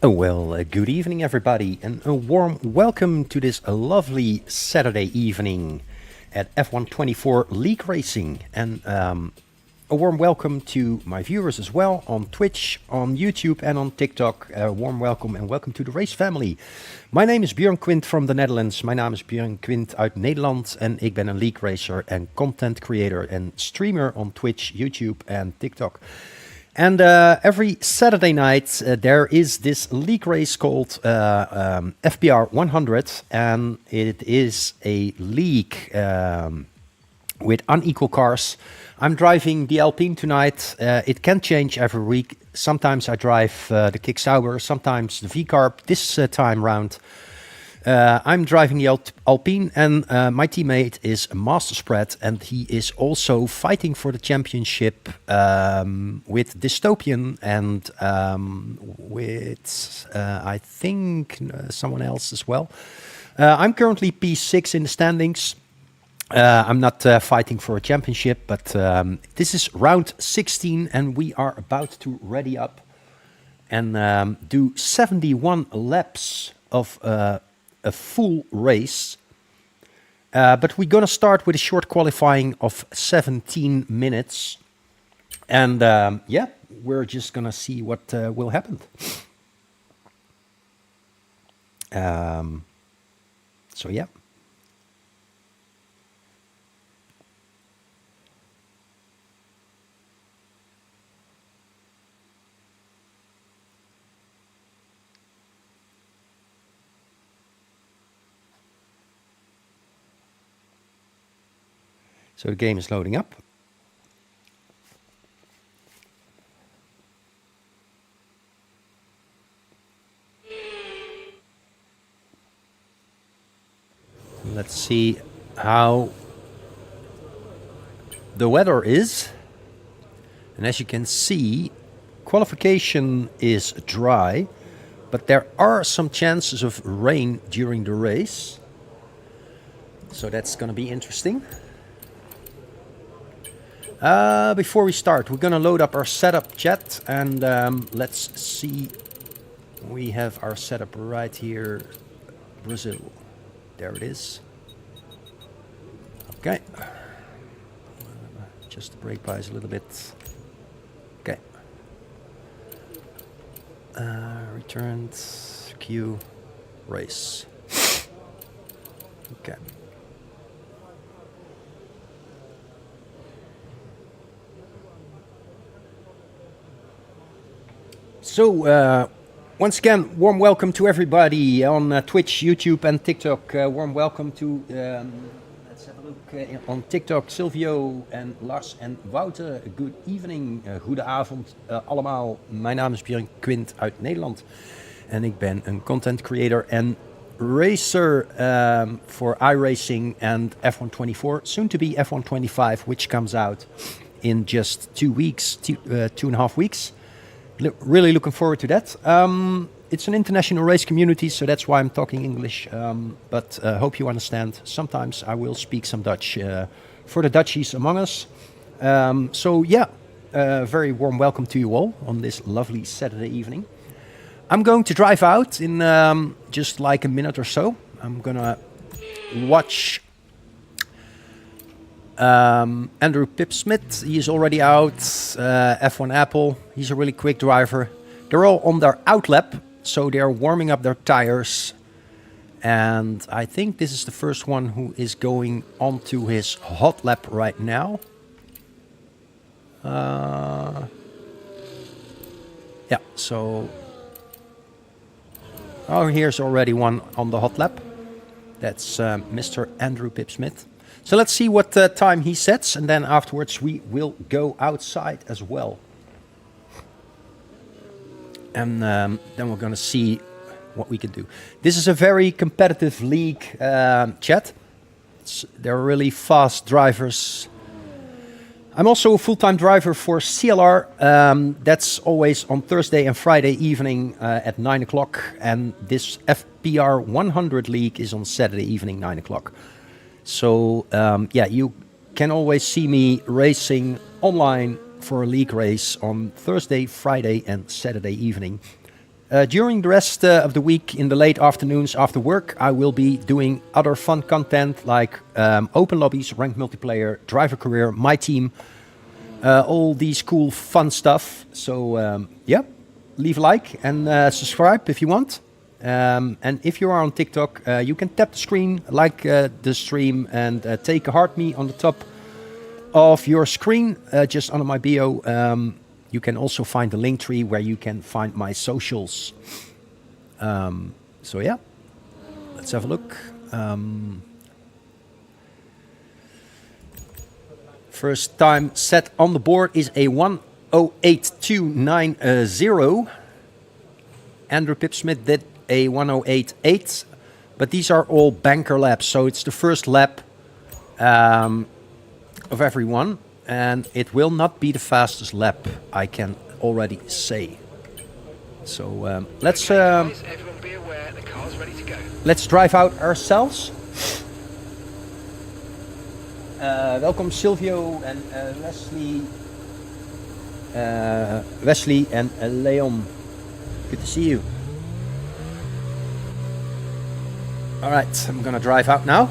Good evening, everybody, and a warm welcome to this lovely Saturday evening at F124 League Racing. And a warm welcome to my viewers as well on Twitch, on YouTube, and on TikTok. A warm welcome and welcome to the race family. My name is Björn Quint from the Netherlands. Mijn naam is Björn Quint uit Nederland. En ik ben een league racer en content creator and streamer on Twitch, YouTube, and TikTok. And every Saturday night, there is this league race called FPR100, and it is a league with unequal cars. I'm driving the Alpine tonight. It can change every week. Sometimes I drive the Kick Sauber, sometimes the V-Carb. This time round, I'm driving the Alpine, and my teammate is Master Spread, and he is also fighting for the championship with Dystopian and with, I think, someone else as well. I'm currently P6 in the standings. I'm not fighting for a championship, but this is round 16, and we are about to ready up and do 71 laps of a full race, but we're gonna start with a short qualifying of 17 minutes, and yeah, we're just gonna see what will happen. So yeah. So the game is loading up. Let's see how the weather is. And as you can see, qualification is dry, but there are some chances of rain during the race. So that's going to be interesting. Before we start, we're gonna load up our setup chat, and let's see. We have our setup right here. Brazil. There it is. Okay. Just the brake bias a little bit. Okay. Returned. Queue. Race. Okay. So, once again, warm welcome to everybody on Twitch, YouTube, and TikTok. Warm welcome to, let's have a look on TikTok, Silvio and Lars en Wouter. Good evening, goede avond allemaal. Mijn naam is Björn Quint uit Nederland. En ik ben een content creator en racer for iRacing and F124, soon to be F125, which comes out in just 2 weeks, 2.5 weeks. Really looking forward to that. It's an international race community, so that's why I'm talking English. But hope you understand. Sometimes I will speak some Dutch for the Dutchies among us. So yeah, very warm welcome to you all on this lovely Saturday evening. I'm going to drive out in just like a minute or so. I'm gonna watch Andrew Pipsmith. He is already out. F1 Apple. He's a really quick driver. They're all on their out lap, so they're warming up their tires. And I think this is the first one who is going onto his hot lap right now. Yeah, so... Oh, here's already one on the hot lap. That's Mr. Andrew Pipsmith. So let's see what time he sets, and then afterwards we will go outside as well. And then we're going to see what we can do. This is a very competitive league chat. They're really fast drivers. I'm also a full-time driver for CLR. That's always on Thursday and Friday evening at 9 o'clock. And this FPR100 league is on Saturday evening, 9 o'clock. So, yeah, you can always see me racing online for a league race on Thursday, Friday, and Saturday evening. During the rest of the week, in the late afternoons after work, I will be doing other fun content like open lobbies, ranked multiplayer, driver career, my team, all these cool fun stuff. So yeah, leave a like and subscribe if you want. And if you are on TikTok, you can tap the screen, like the stream, and take a heart me on the top of your screen, just under my bio. You can also find the link tree where you can find my socials. So yeah, let's have a look. First time set on the board is a 1:08.290. Andrew Pipsmith did a 1:08.8, but these are all banker laps, so it's the first lap of everyone, and it will not be the fastest lap, I can already say. So let's everyone be aware, the car's ready to go. Let's drive out ourselves. Welcome Silvio and Wesley and Leon. Good to see you. All right, I'm gonna drive out now.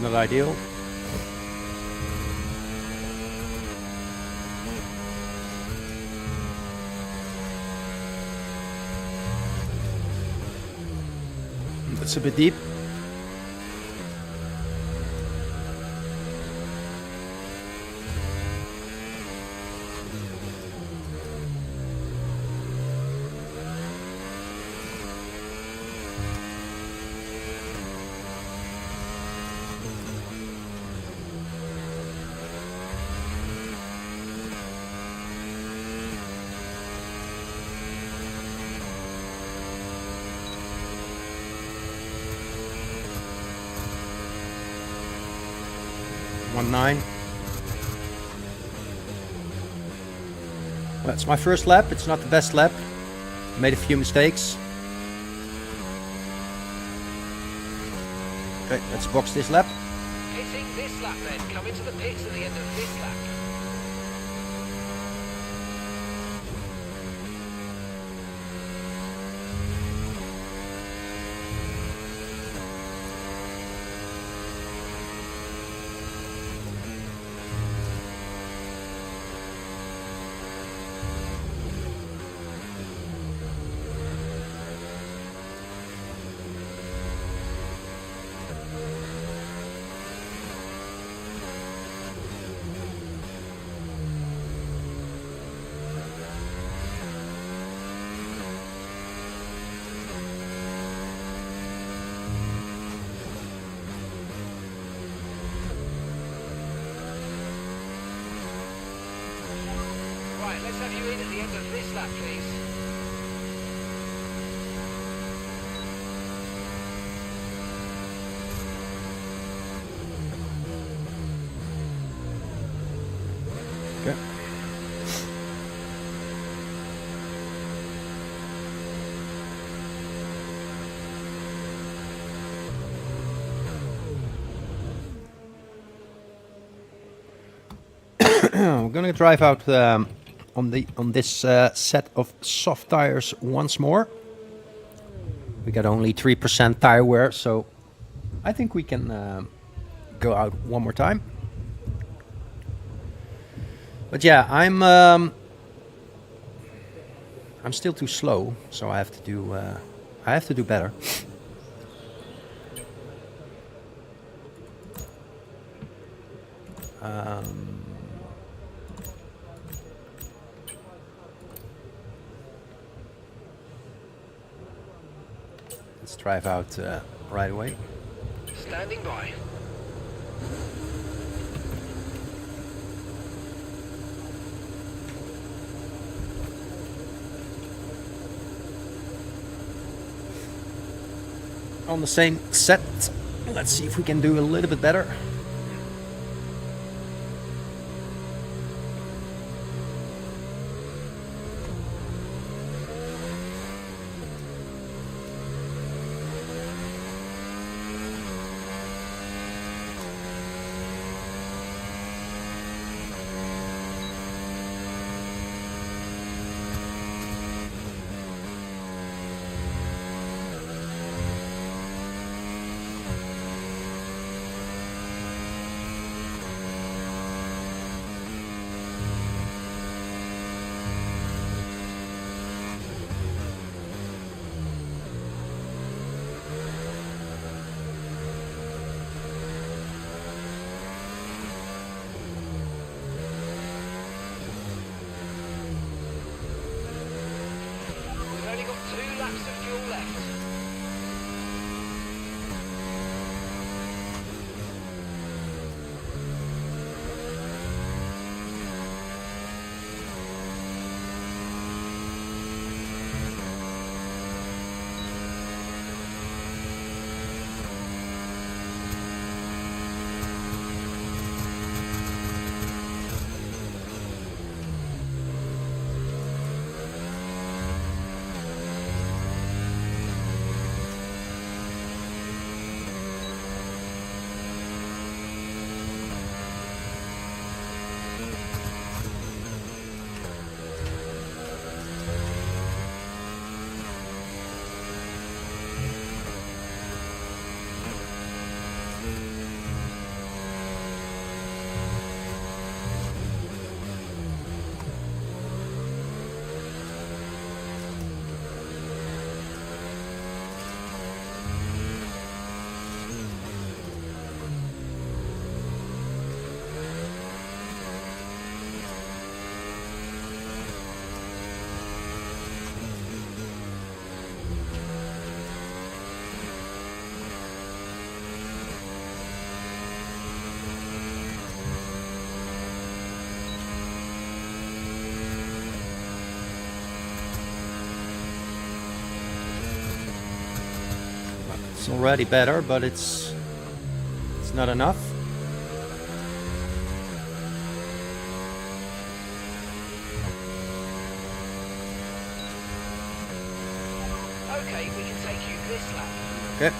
Not ideal. That's a bit deep. Nine. That's my first lap. It's not the best lap. Made a few mistakes. Okay, let's box this lap. Pitting this lap then. Come into the pits at the end of this lap. Let's have you in at the end of this lap, please. Okay. we're gonna drive out on this set of soft tires once more. We got only 3% tire wear, so I think we can go out one more time. But yeah, I'm still too slow, so I have to do better. Let's drive out right away. Standing by. On the same set. Let's see if we can do a little bit better. We've only got 2 laps of fuel left. It's already better, but it's not enough. Okay, we can take you this lap. Okay.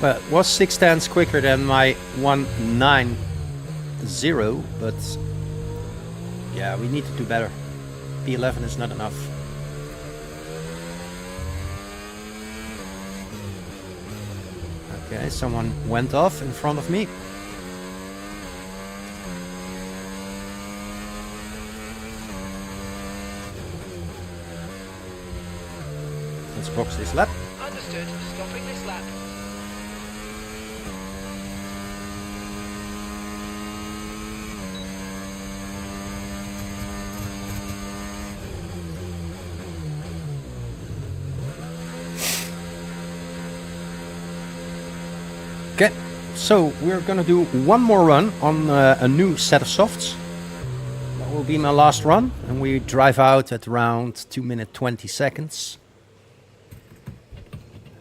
Well, it was 6/10 quicker than my 190, but yeah, we need to do better. P11 is not enough. Okay, someone went off in front of me. Let's box this lap. Understood. Stopping this lap. Okay, so we're gonna do one more run on a new set of softs. That will be my last run, and we drive out at around 2 minutes 20 seconds.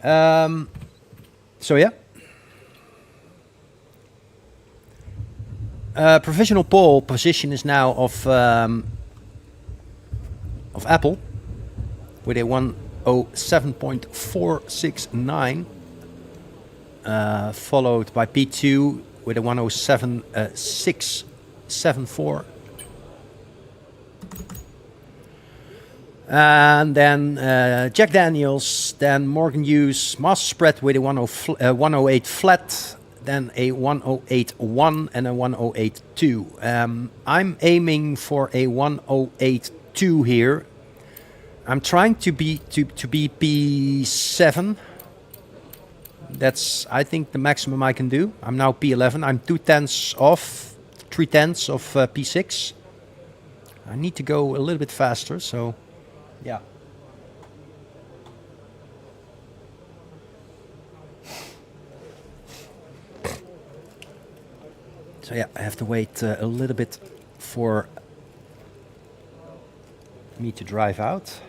So yeah. Provisional pole position is now of of Apple with a 107.469, followed by P2 with a 107.674. And then Jack Daniels, then Morgan Hughes, Master Spread with a 108 flat, then a 108.1 and a 108.2. I'm aiming for a 108.2 here. I'm trying to be P7. That's, I think, the maximum I can do. I'm now P11. I'm 2/10 off, 3/10 of P6. I need to go a little bit faster, so yeah. So yeah, I have to wait a little bit for me to drive out.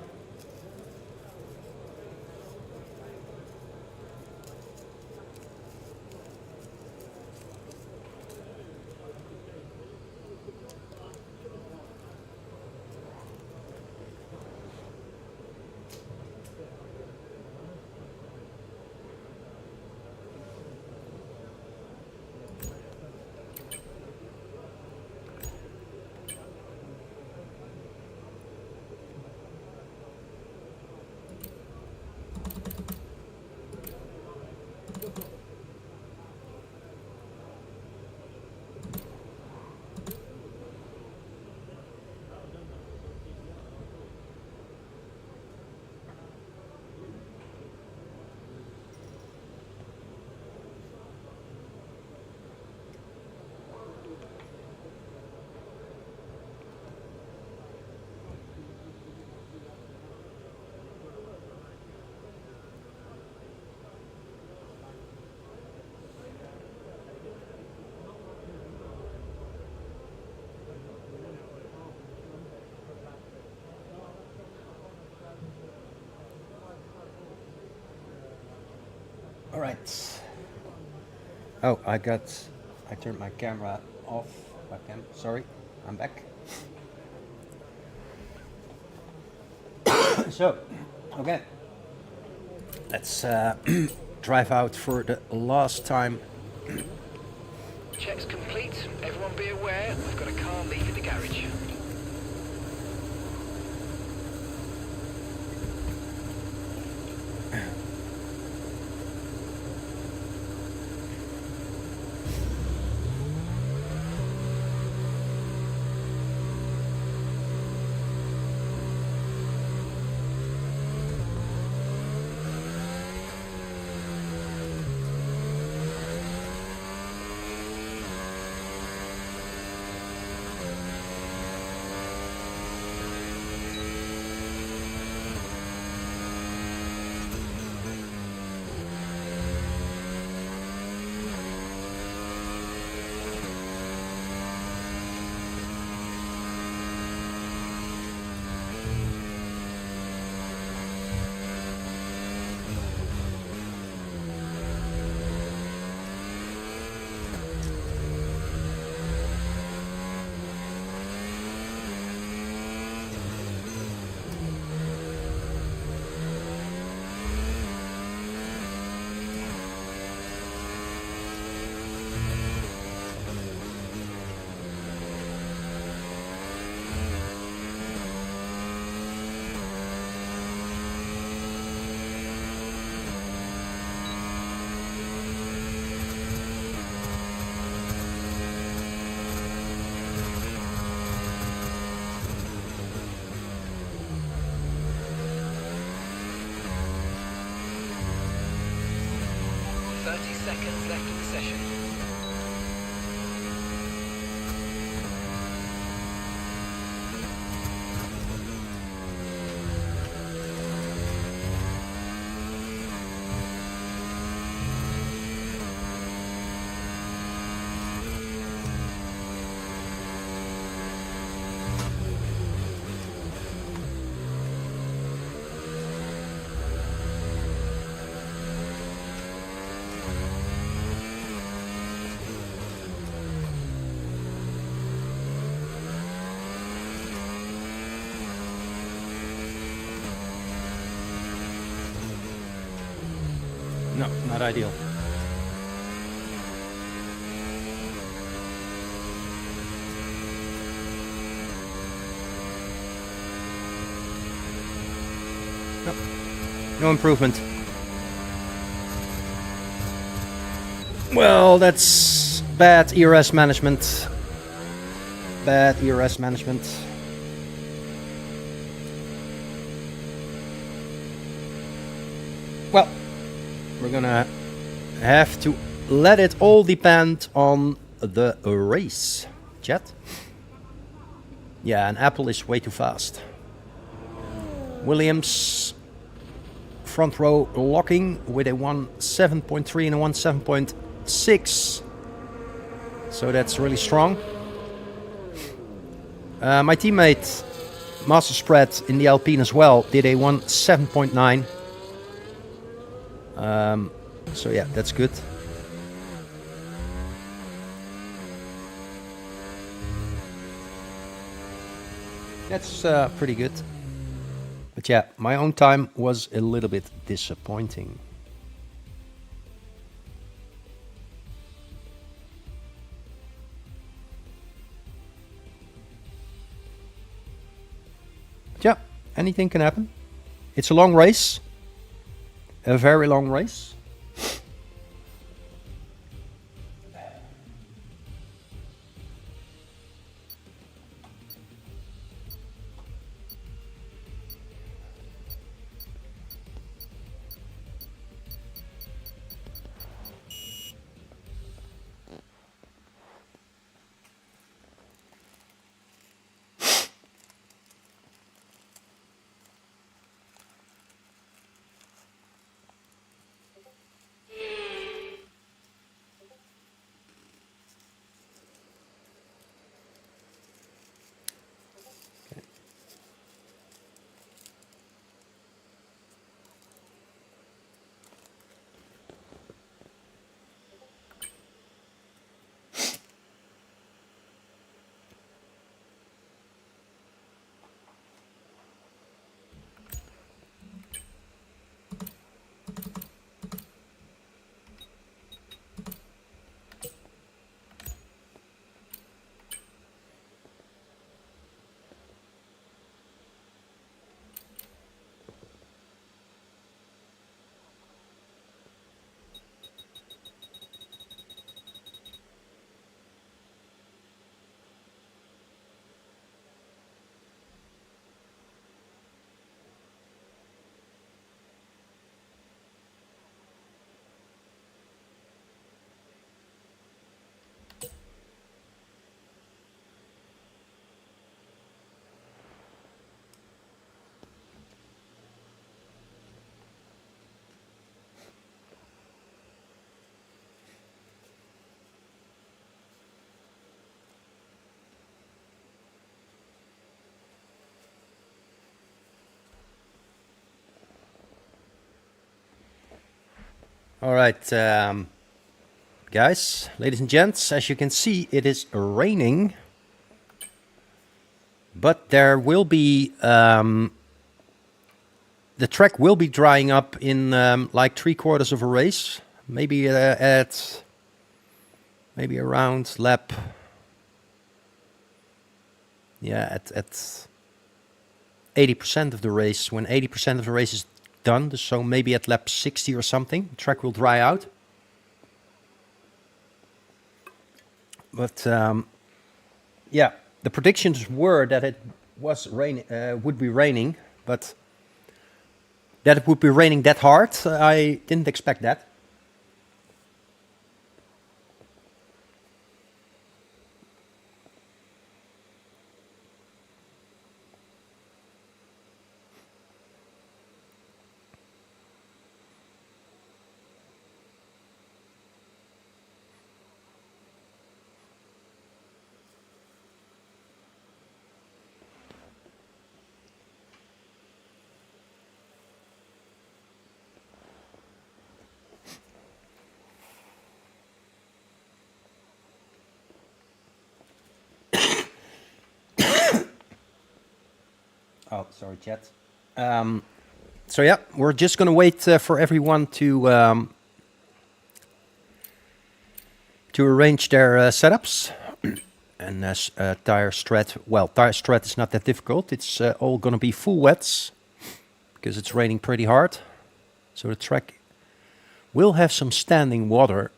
All right. Oh, I turned my camera off. Sorry, I'm back. So, okay. Let's drive out for the last time. Check's complete. Everyone be aware, we've got a car leaving the garage. Seconds left of the session. No, not ideal. No, no improvement. Well, that's bad ERS management. Bad ERS management. Well, we're gonna have to let it all depend on the race, chat. Yeah, an Apple is way too fast. Williams front row locking with a 1.7.3 and a 1.7.6. So that's really strong. My teammate Master Spread in the Alpine as well did a 1.7.9. So yeah, that's good. That's pretty good. But yeah, my own time was a little bit disappointing. But yeah, anything can happen. It's a long race. A very long race. All right, guys, ladies and gents, as you can see, it is raining, but there will be, the track will be drying up in like 3/4 of a race, maybe maybe around lap, yeah, at 80% of the race, when 80% of the race is done, so maybe at lap 60 or something, the track will dry out. But yeah, the predictions were that it was would be raining, but that it would be raining that hard, I didn't expect that. Oh, sorry, chat. So yeah, we're just gonna wait for everyone to to arrange their setups. And tire strat, well, tire strat is not that difficult. It's all going to be full wets because it's raining pretty hard. So the track will have some standing water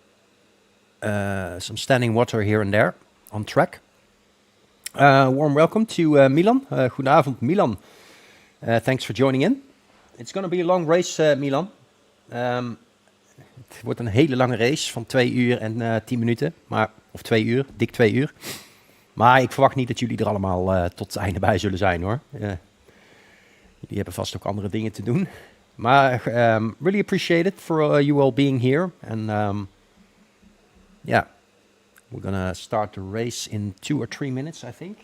here and there on track. Warm welcome to Milan. Goedenavond, Milan. Thanks for joining in. It's going to be a long race, Milan. Het wordt een hele lange race van 2 uur en 10 minuten. Of 2 uur, dik 2 uur. Maar ik verwacht niet dat jullie er allemaal tot het einde bij zullen zijn, hoor. Jullie hebben vast ook andere dingen te doen. Maar really appreciate it for you all being here. And yeah, we're gonna start the race in 2 or 3 minutes, I think.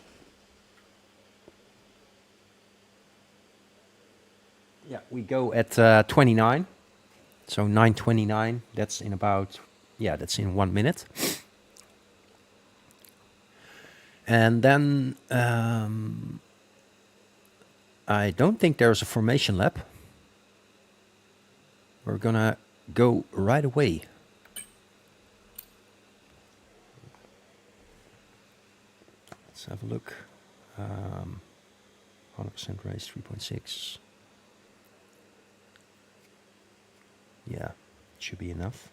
Yeah, we go at 29. So 9:29. That's in about, that's in 1 minute. And then I don't think there's a formation lap. We're gonna go right away. Let's have a look. 100% race, 3.6. Yeah, it should be enough.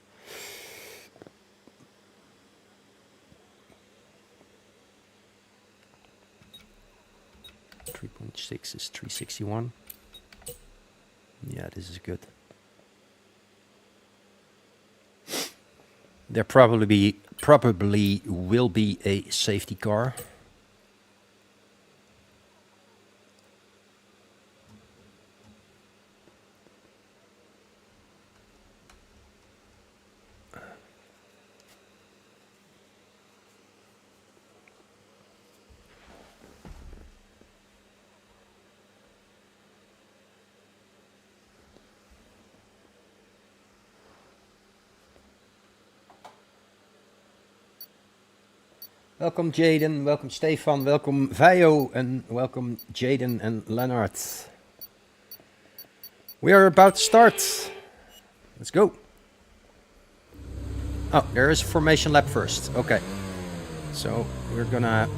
.6 is 361. Yeah, this is good. There probably will be a safety car. Welcome Jaden, welcome Stefan, welcome Vajo, and welcome Jaden and Leonard. We are about to start. Let's go. Oh, there is a formation lap first. Okay. So we're gonna...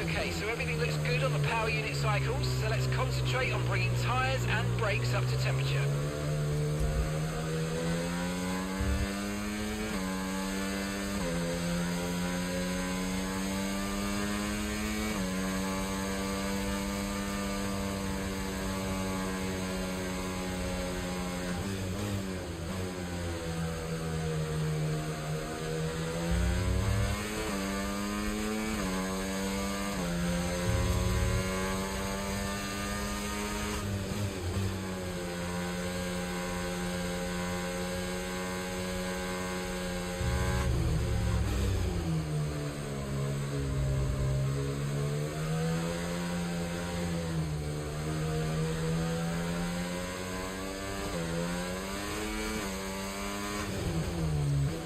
Okay, so everything looks good on the power unit cycles, so let's concentrate on bringing tyres and brakes up to temperature.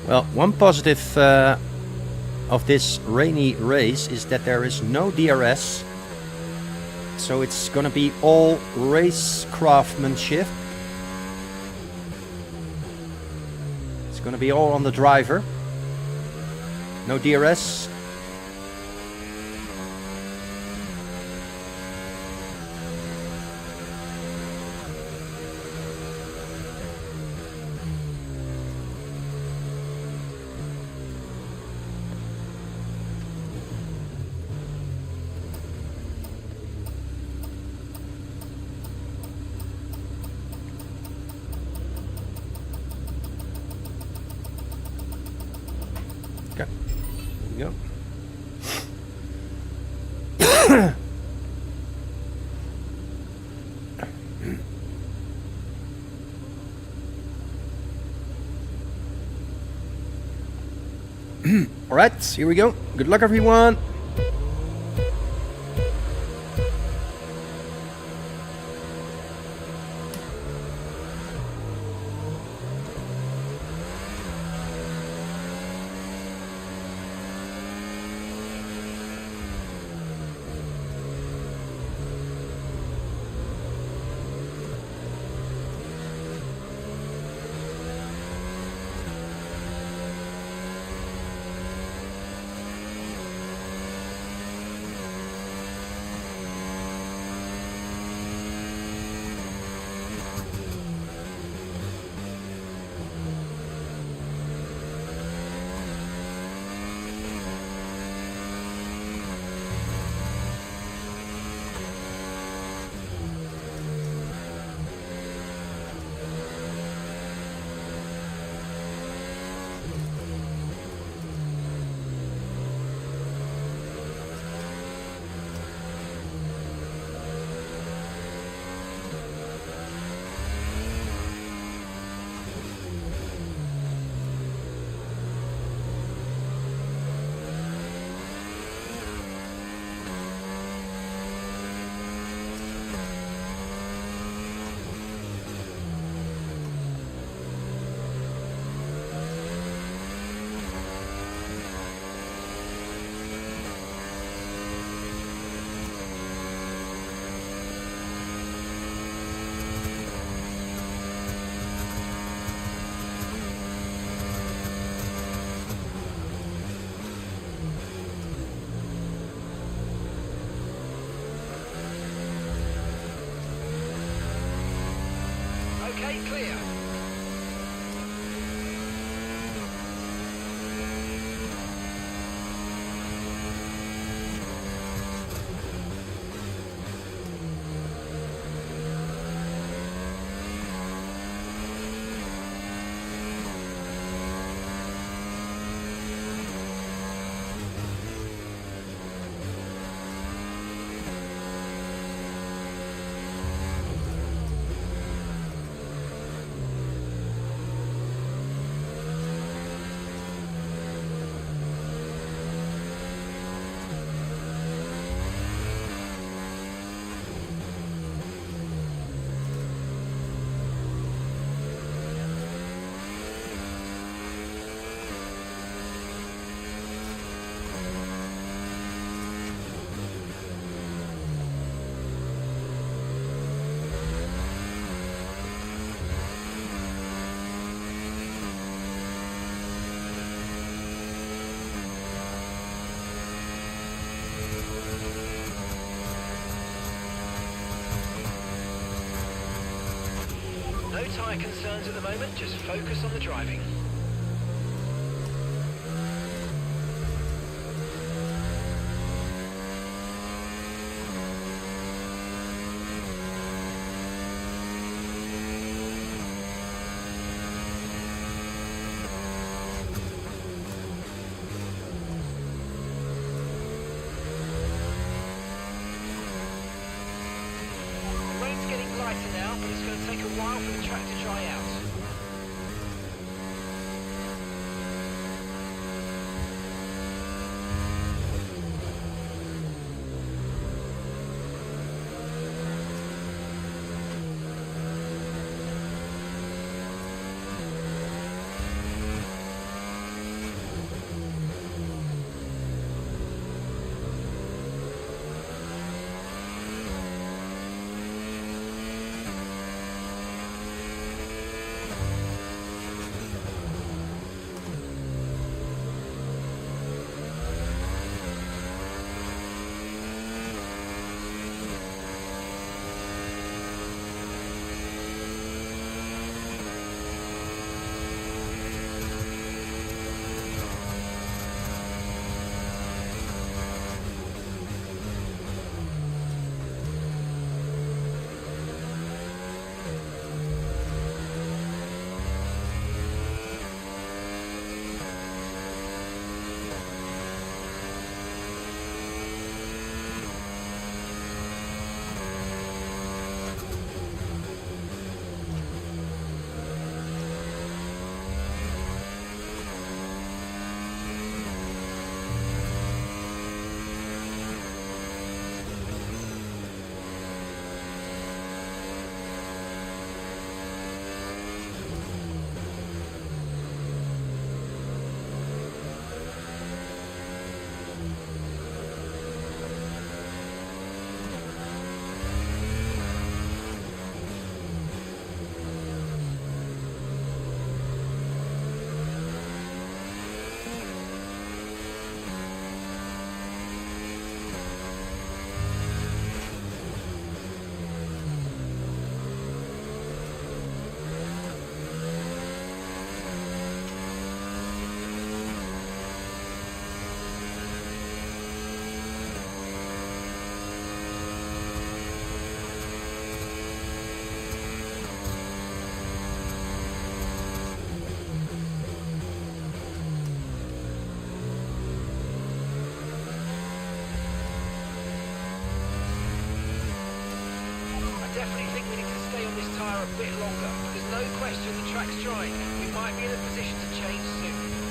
Well, one positive of this rainy race is that there is no DRS. So it's going to be all race craftsmanship. It's going to be all on the driver. No DRS. Go. All right, here we go. Good luck, everyone. Okay, clear. No tyre concerns at the moment, just focus on the driving. The rain's getting lighter now, but it's going to take a while for the track to dry out. tyre a bit longer. There's no question the track's drying. We might be in a position to change soon.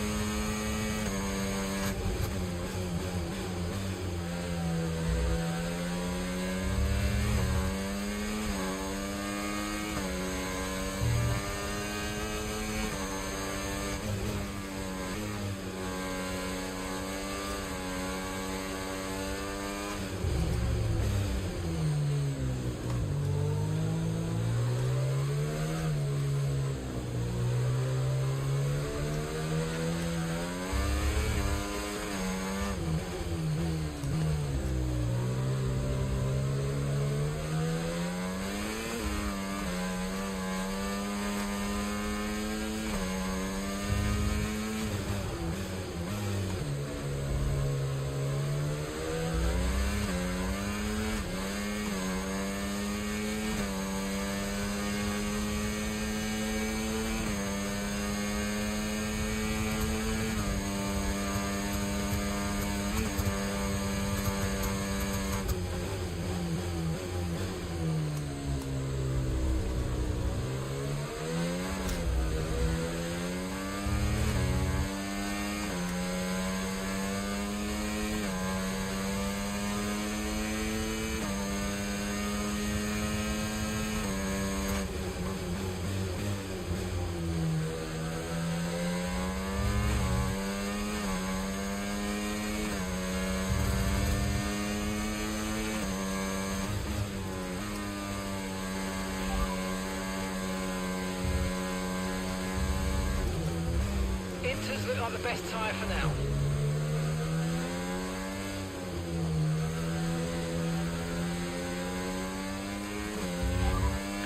Vectors look like the best tyre for now.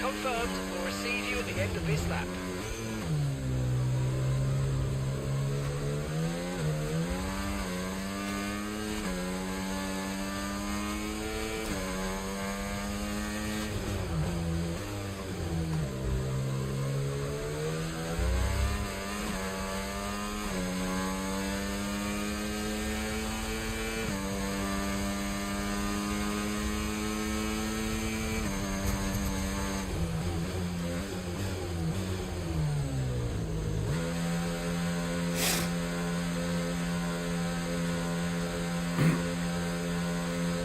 Confirmed, we'll receive you at the end of this lap.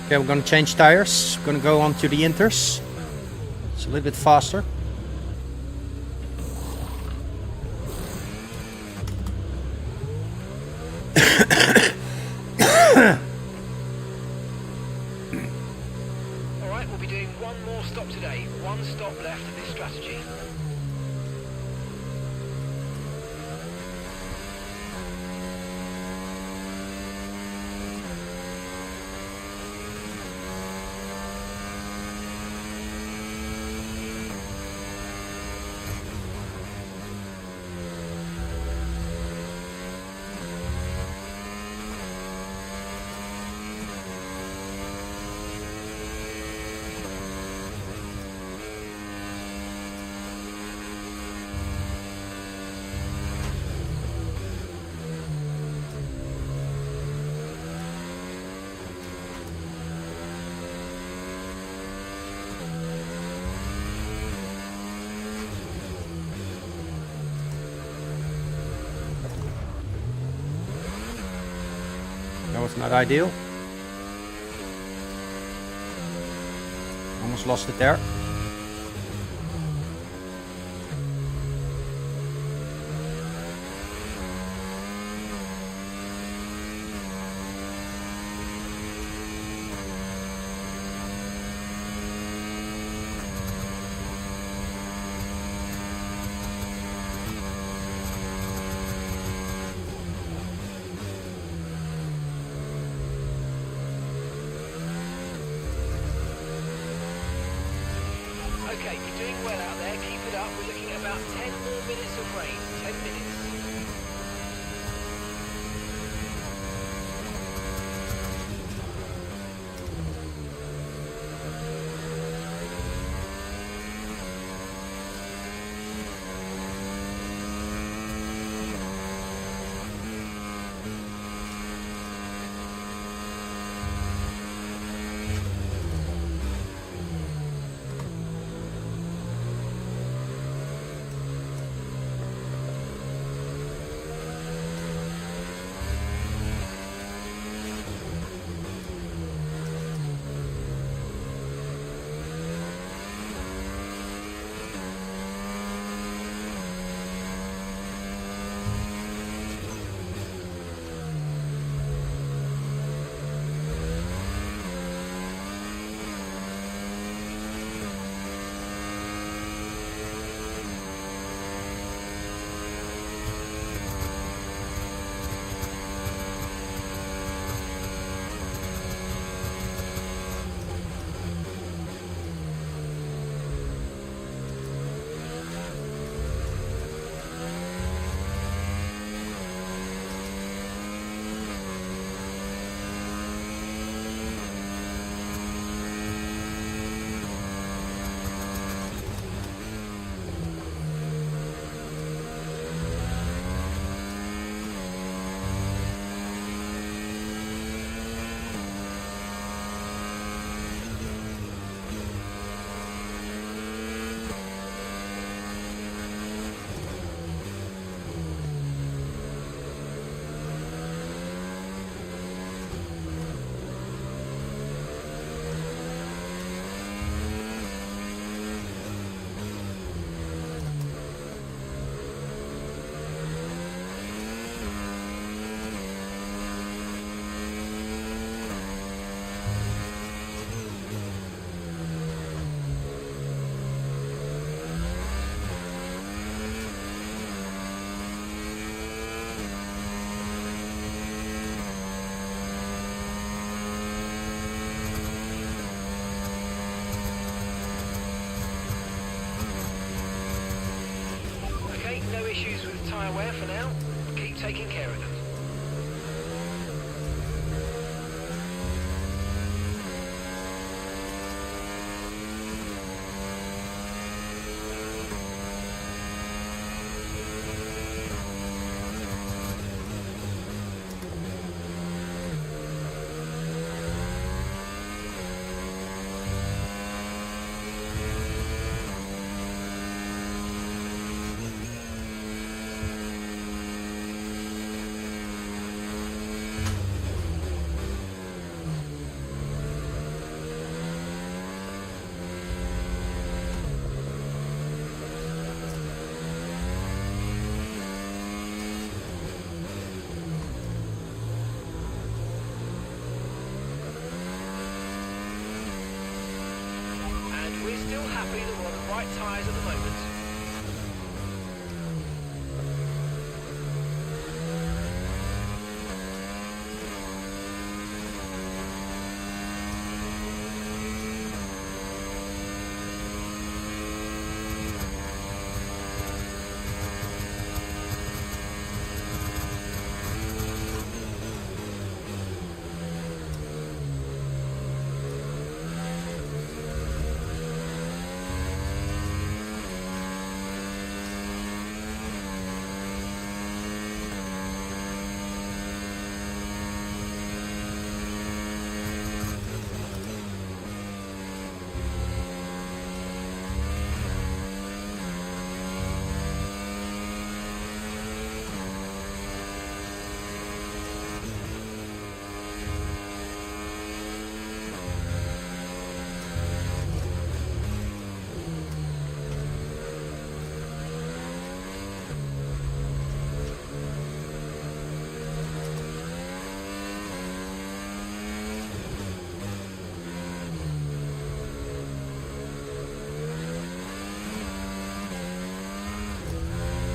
Okay, we're going to change tires. We're going to go on to the inters. It's a little bit faster. Alright, we'll be doing one more stop today. One stop left of this strategy. That was not ideal. Almost lost it there. Okay, you're doing well out there. Keep it up. We're looking at about 10 more minutes of rain. 10 minutes. issues with tyre wear for now. Keep taking care of them. We're still happy that we're on the right tyres at the moment.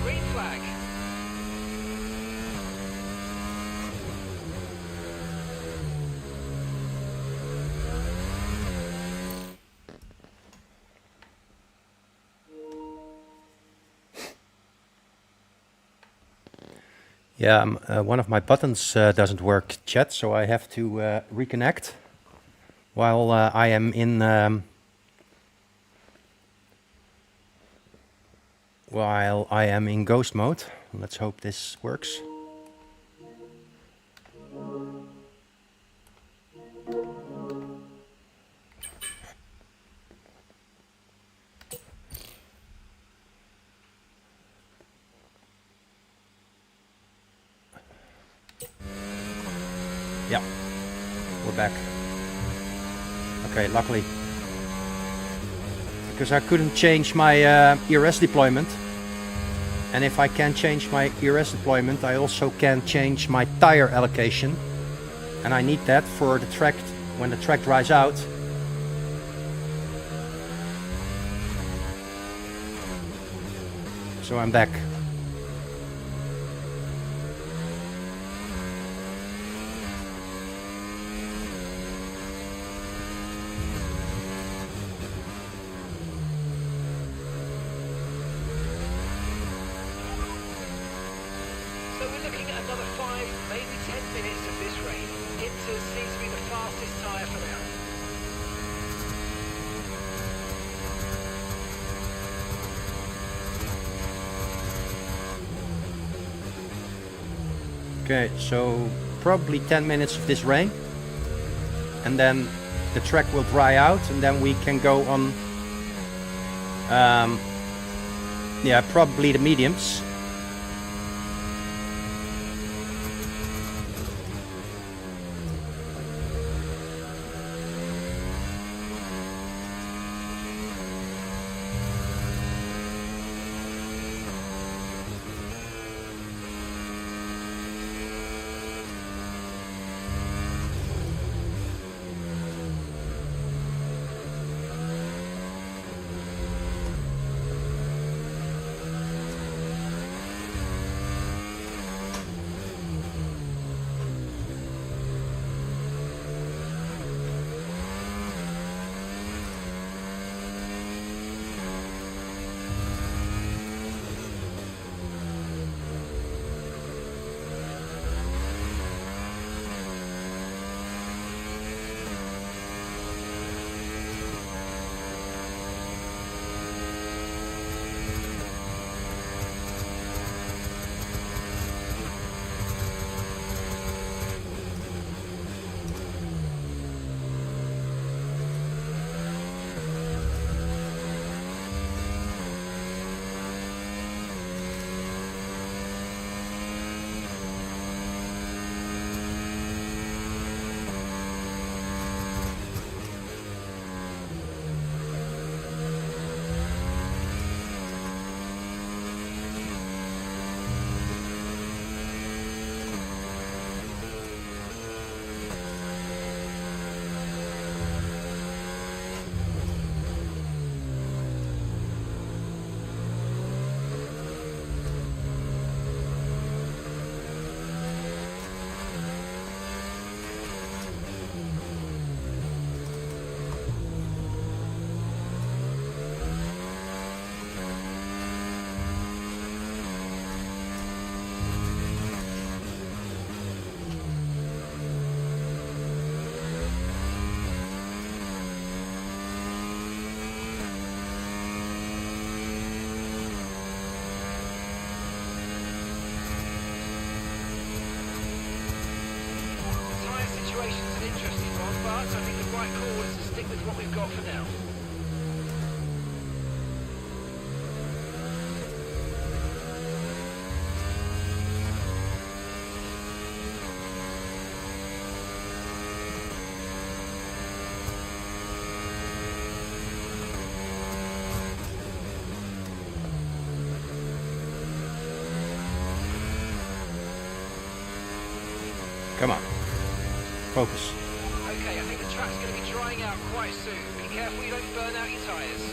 Green flag. Yeah, one of my buttons doesn't work, chat, so I have to reconnect while I am in ghost mode. Let's hope this works. Yeah, we're back. Okay, luckily. Because I couldn't change my ERS deployment. And if I can change my ERS deployment, I also can change my tire allocation. And I need that for the track, when the track dries out. So I'm back. So we're looking at another 5, maybe 10 minutes of this rain. It seems to be the fastest tyre for now. Okay, so probably 10 minutes of this rain. And then the track will dry out and then we can go on, yeah, probably the mediums. on, but I think the right call is to stick with what we've got for now. Come on. Focus. Okay, I think the track's going to be drying out quite soon. Be careful you don't burn out your tyres.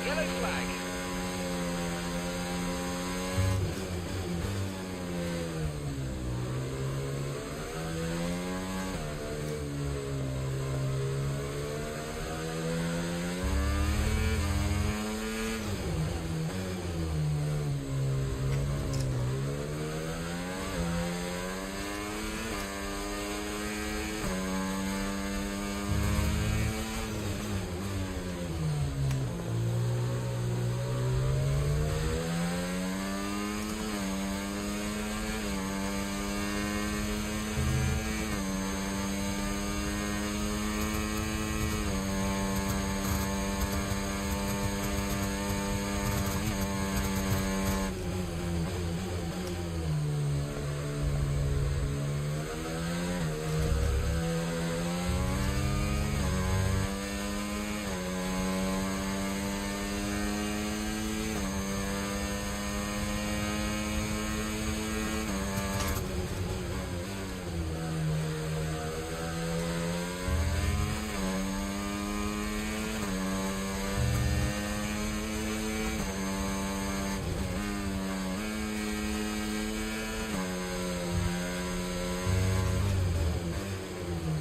Yellow flag.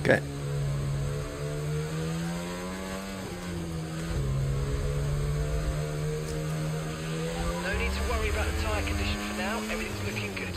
Okay. No need to worry about the tyre condition for now. Everything's looking good.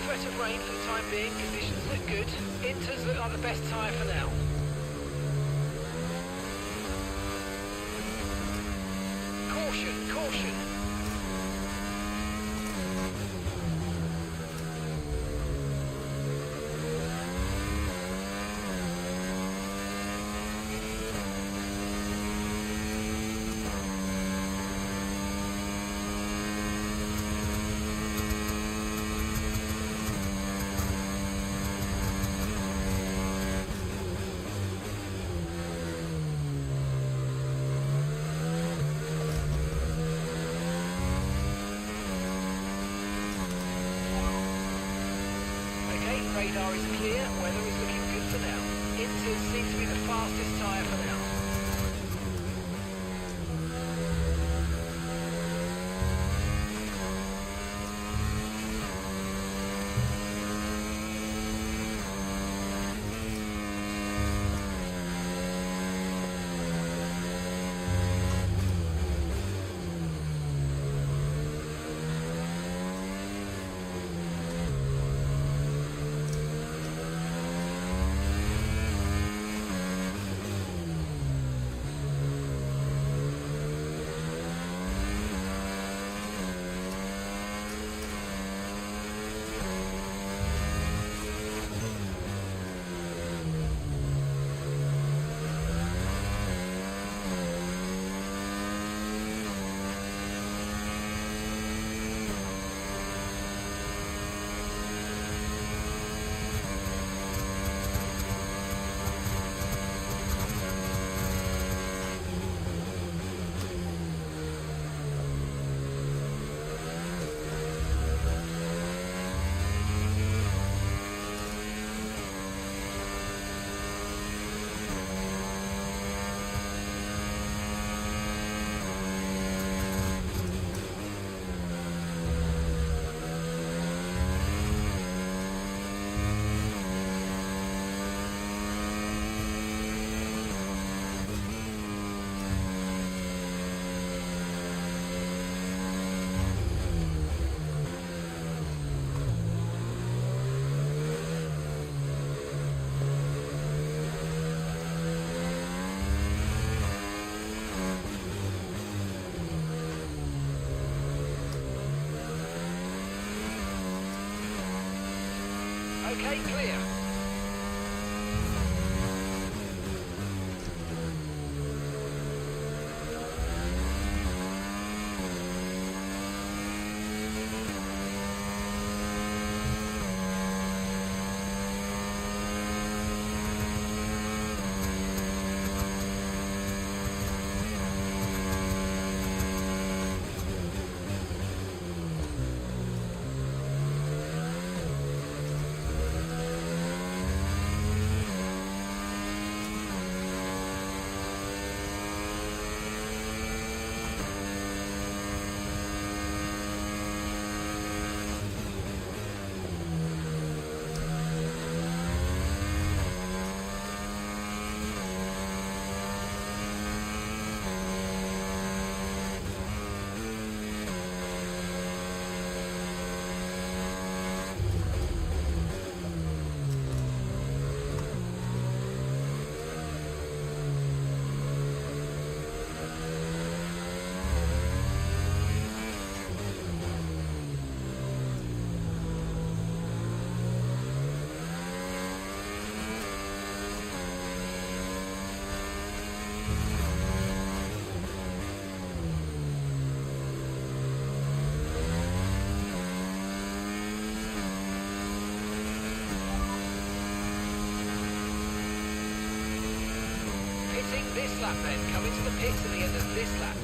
Threat of rain for the time being, conditions look good. Inters look like the best tyre for now. Caution, caution. radar is clear, weather is looking good for now. Inters seems to be the fastest tyre for now. Okay, clear. This lap then, come into the pits at the end of this lap.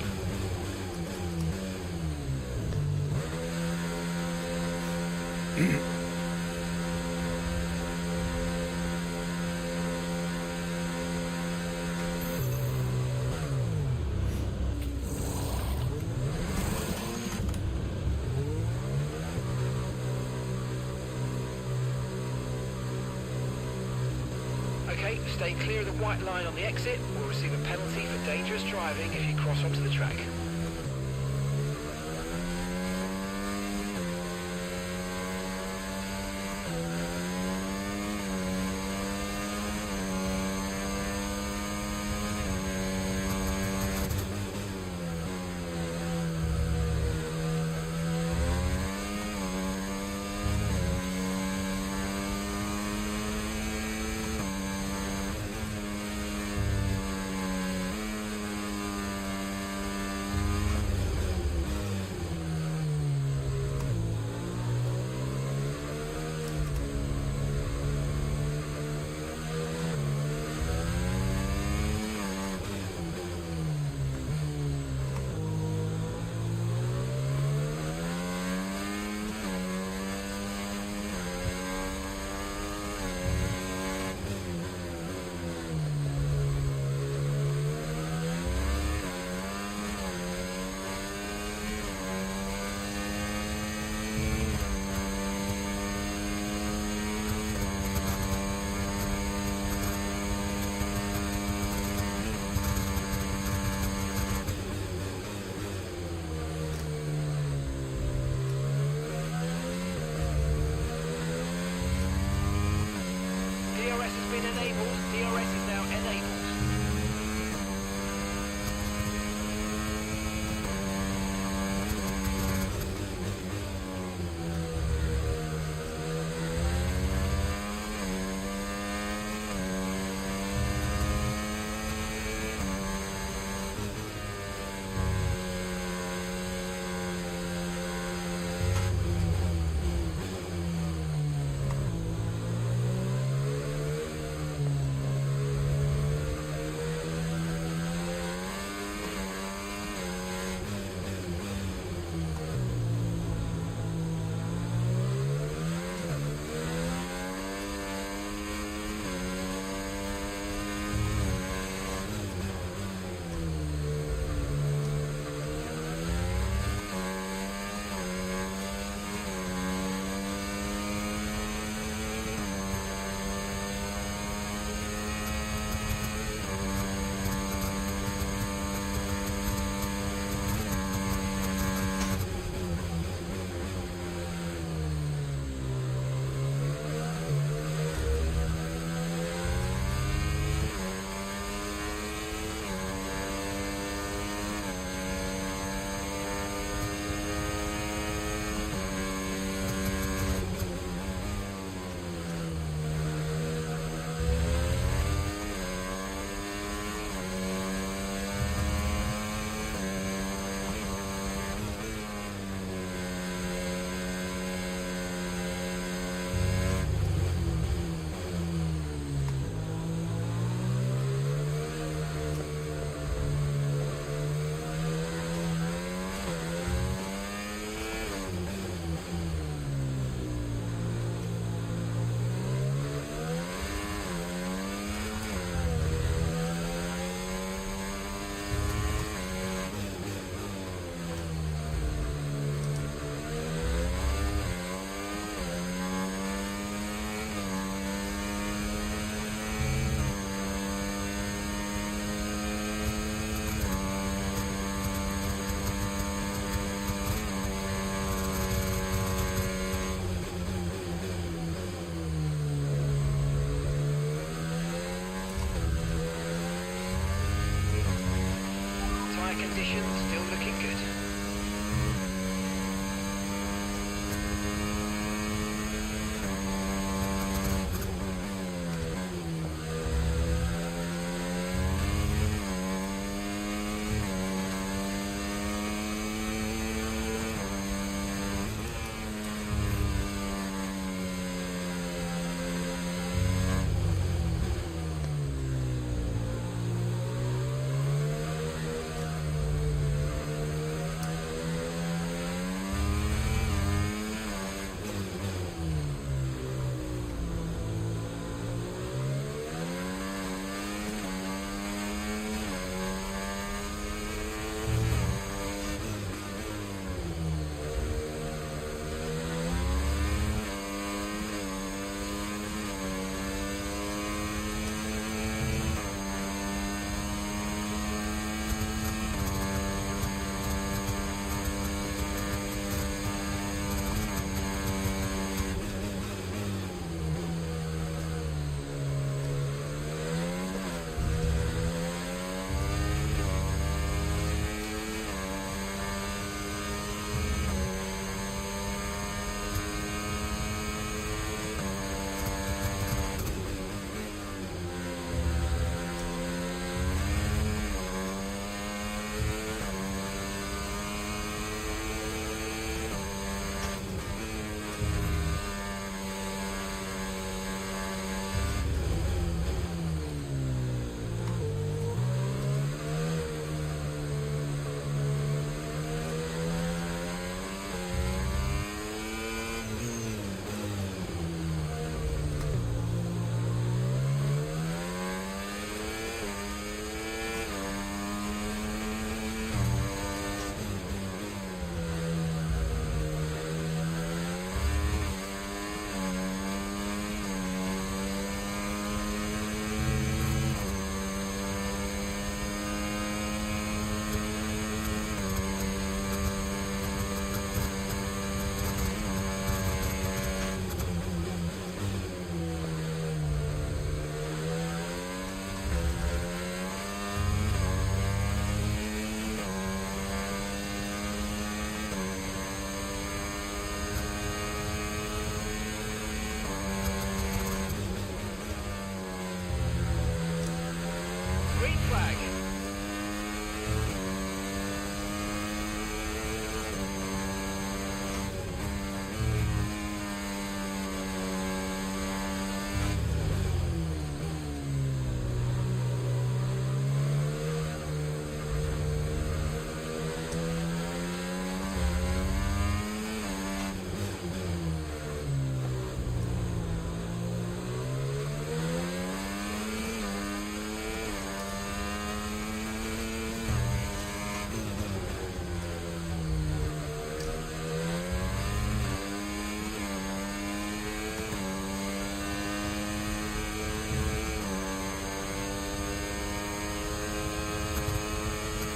Okay, stay clear of the white line on the exit. We'll receive a penalty for dangerous driving if you cross onto the track.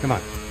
Come on.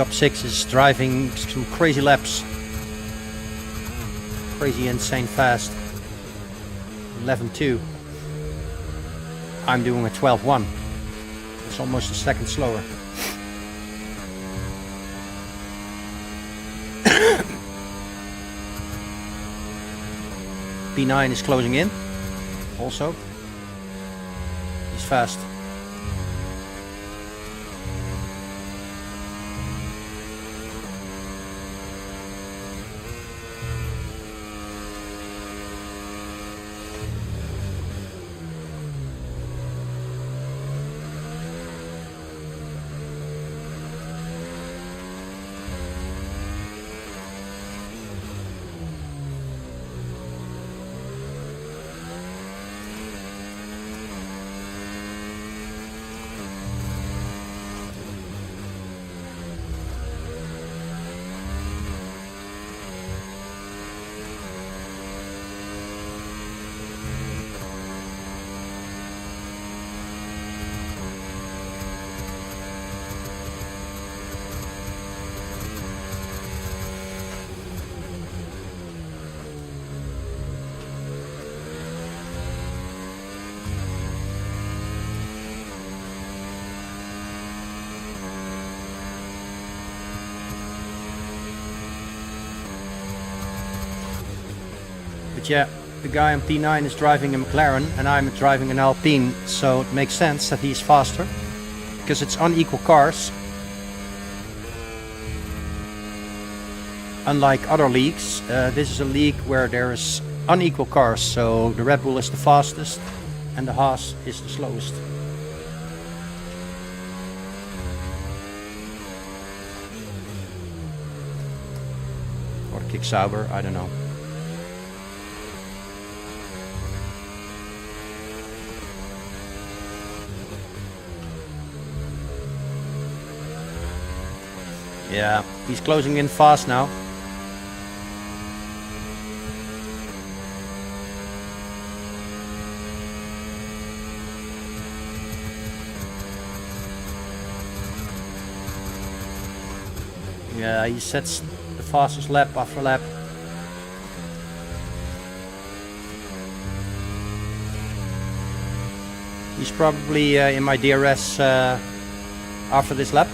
Top 6 is driving some crazy laps. Crazy, insane fast. 11.2. I'm doing a 12.1. It's almost a second slower. P9 is closing in. Also. He's fast. yeah, the guy on P9 is driving a McLaren and I'm driving an Alpine, so it makes sense that he's faster because it's unequal cars. Unlike other leagues, this is a league where there is unequal cars, so the Red Bull is the fastest and the Haas is the slowest. Or Kick Sauber, I don't know. Yeah, he's closing in fast now. Yeah, he sets the fastest lap after lap. He's probably in my DRS after this lap.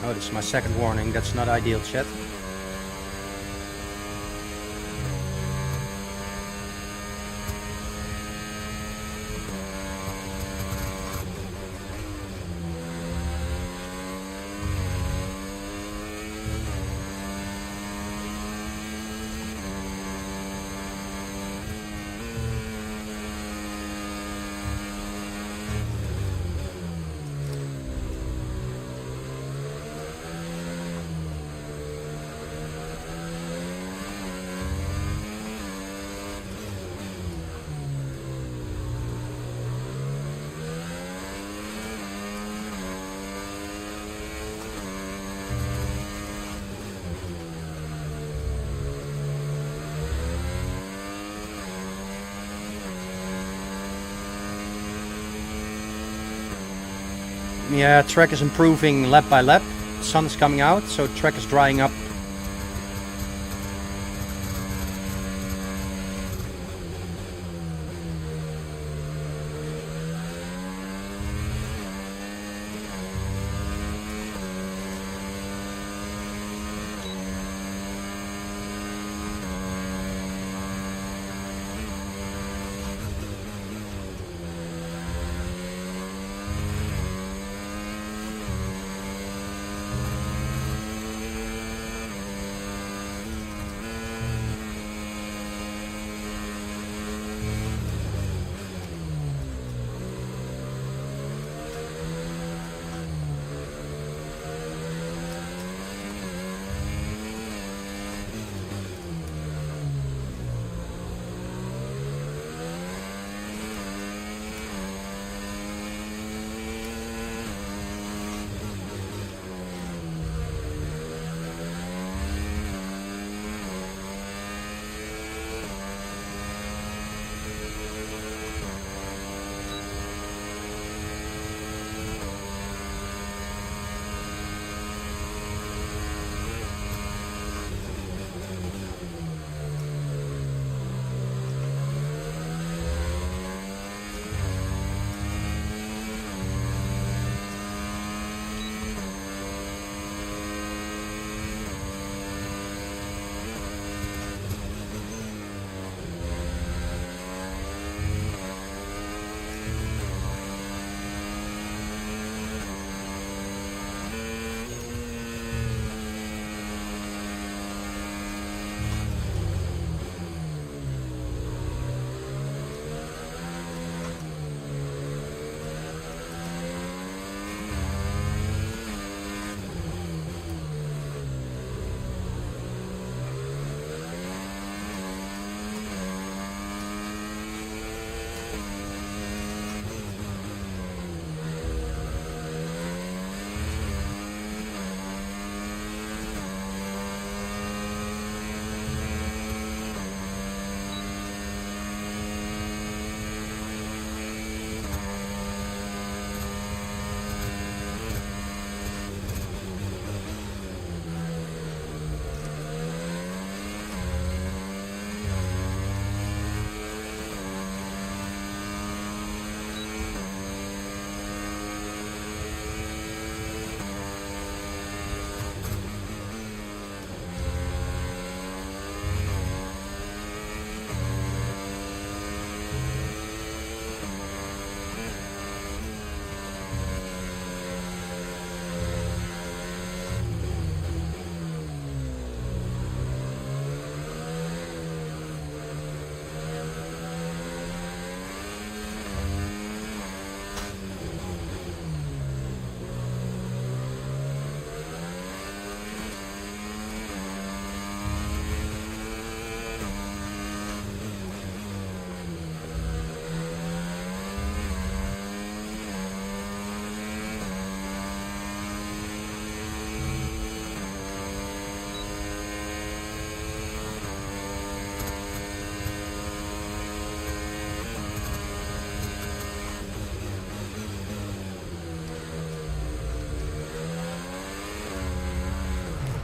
Oh, this is my second warning. That's not ideal, chat. Yeah, track is improving lap by lap. The sun is coming out, so track is drying up.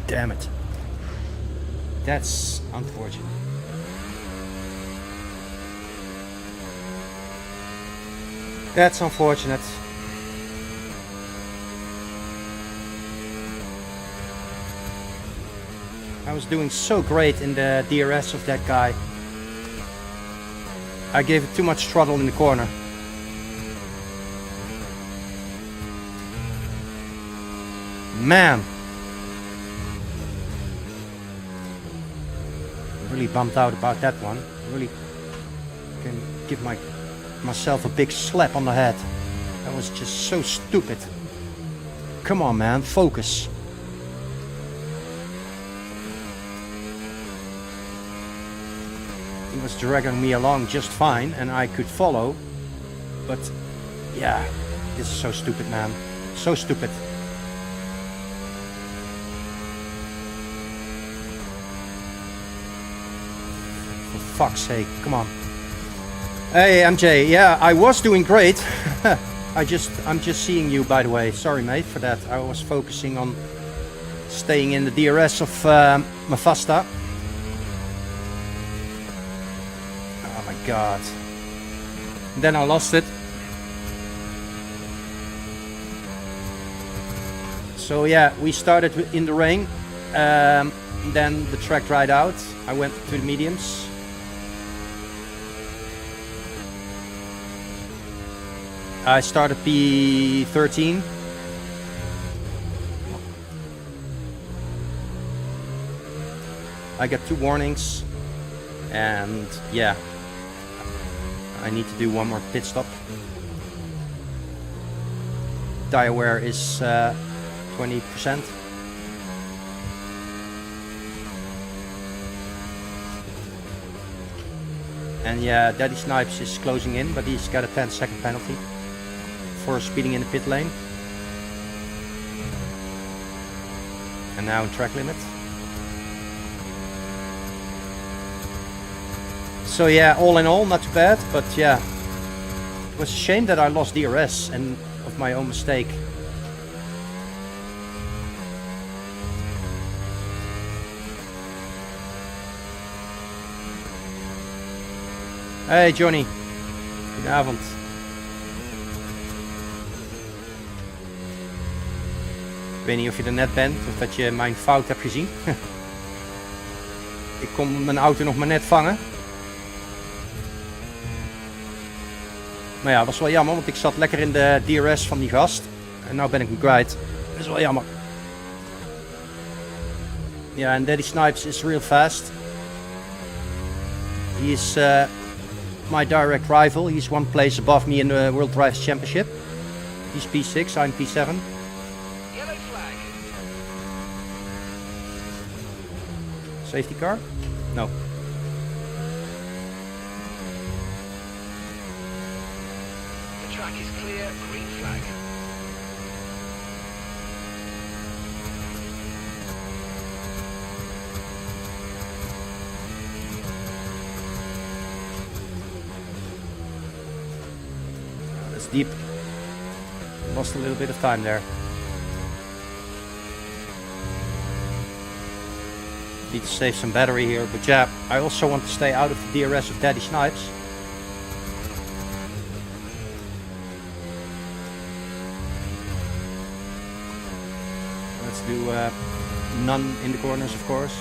Damn it. That's unfortunate. That's unfortunate. I was doing so great in the DRS of that guy. I gave it too much throttle in the corner. Man. Really bummed out about that one. Really can give myself a big slap on the head. That was just so stupid. Come on, man, focus. He was dragging me along just fine and I could follow. But yeah, this is so stupid, man. So stupid. For fuck's sake, come on. Hey MJ, yeah, I was doing great. I'm just seeing you, by the way. Sorry mate for that. I was focusing on staying in the DRS of Mafasta. Oh my god. And then I lost it. So yeah, we started in the rain. Then the track dried out. I went to the mediums. I started P13. I got 2 warnings, and yeah, I need to do one more pit stop. Tire wear is 20%. And yeah, Daddy Snipes is closing in, but he's got a 10-second penalty for speeding in the pit lane. And now in track limit. So yeah, all in all, not too bad, but yeah, it was a shame that I lost DRS and of my own mistake. Hey Johnny, goedenavond. Ik weet niet of je er net bent of dat je mijn fout hebt gezien. Ik kon mijn auto nog maar net vangen. Maar ja, dat was wel jammer, want ik zat lekker in de DRS van die gast. En nu ben ik hem kwijt. Dat is wel jammer. Ja, en Daddy Snipes is real fast. He is my direct rival. He's 1 place above me in the World Drivers Championship. He's P6, I'm P7. Yellow flag. Safety car? No. The track is clear, green flag. That's deep. Lost a little bit of time there. Need to save some battery here, but yeah, I also want to stay out of the DRS of Daddy Snipes. Let's do none in the corners, of course.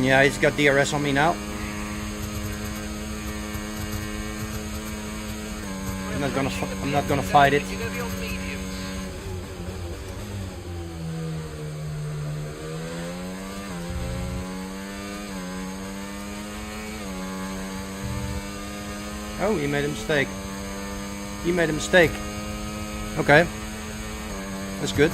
Yeah, he's got DRS on me now. I'm not gonna fight it. Oh, he made a mistake. He made a mistake. Okay. That's good.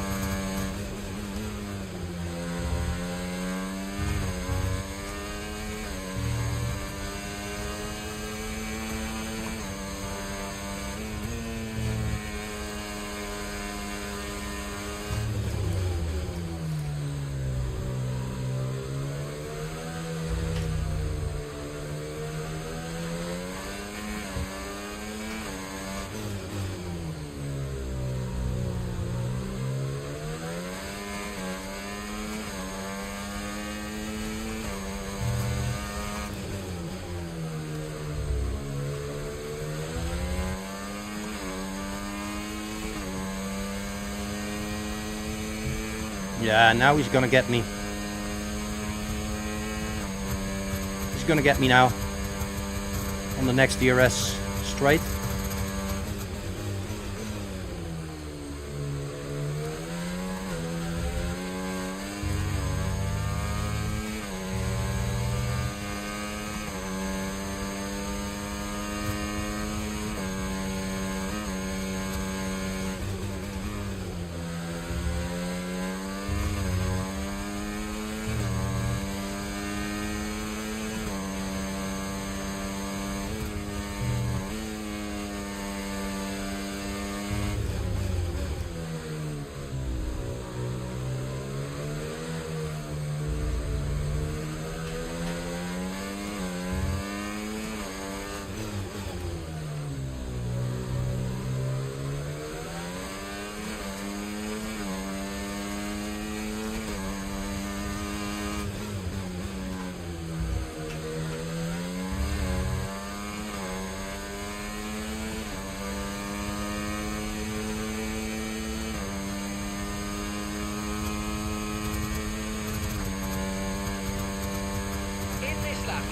Yeah, now he's gonna get me. He's gonna get me now. On the next DRS straight.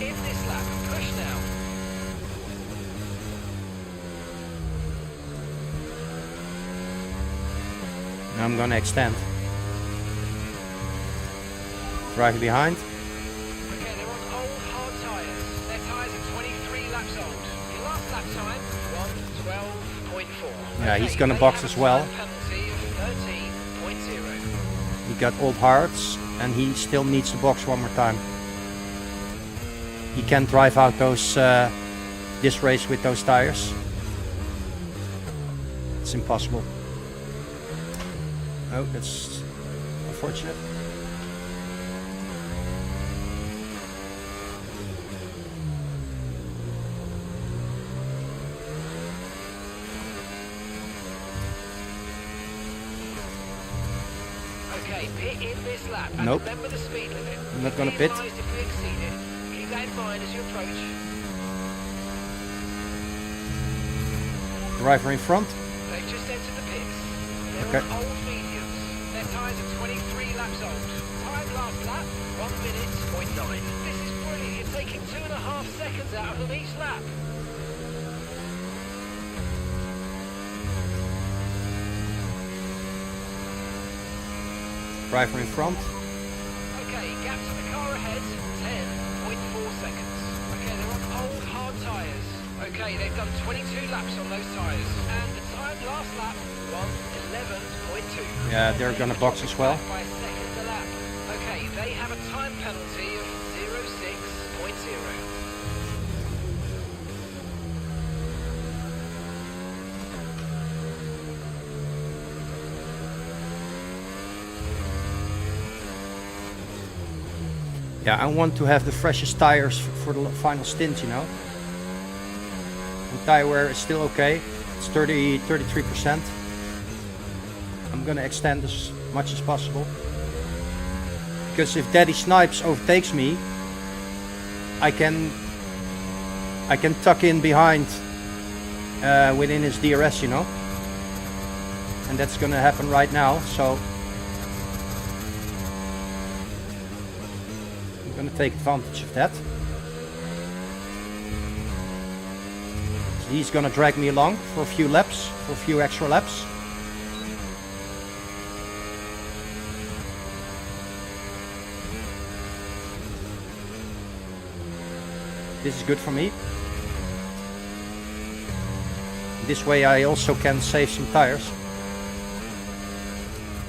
In this lap, push now. Now I'm gonna extend. Drive behind. Okay, they're on old hard tyres. Their tyres are 23 laps old. Your last lap time, 1:12.4. Yeah, he's gonna box as well. Penalty of 13.0. He got old hards and he still needs to box one more time. He can't drive out those this race with those tires. It's impossible. Oh, that's unfortunate. Okay, pit in this lap. And Nope. remember the speed limit. I'm not gonna Be pit. advised if we exceed it. Keep that in mind as you approach. Driver in front. They've just entered the pits. They're Okay. on old mediums. Their tyres are 23 laps old. Time last lap, 1:09. This is brilliant. You're taking 2.5 seconds out of them each lap. Driver in front. Okay, gap to the car ahead, 10.4 seconds. Okay, they're on old hard tyres. Okay, they've done 22 laps on those tyres. And the time last lap, 1:11.2. Yeah, they're gonna box as well. By seconds a lap. Okay, they have a time penalty of 06.0. Yeah, I want to have the freshest tires for the final stint, you know. And tire wear is still okay. It's 33%. I'm gonna extend as much as possible. Because if Daddy Snipes overtakes me, I can tuck in behind within his DRS, you know. And that's gonna happen right now, so Gonna take advantage of that. So he's gonna drag me along for a few laps, for a few extra laps. This is good for me. This way I also can save some tires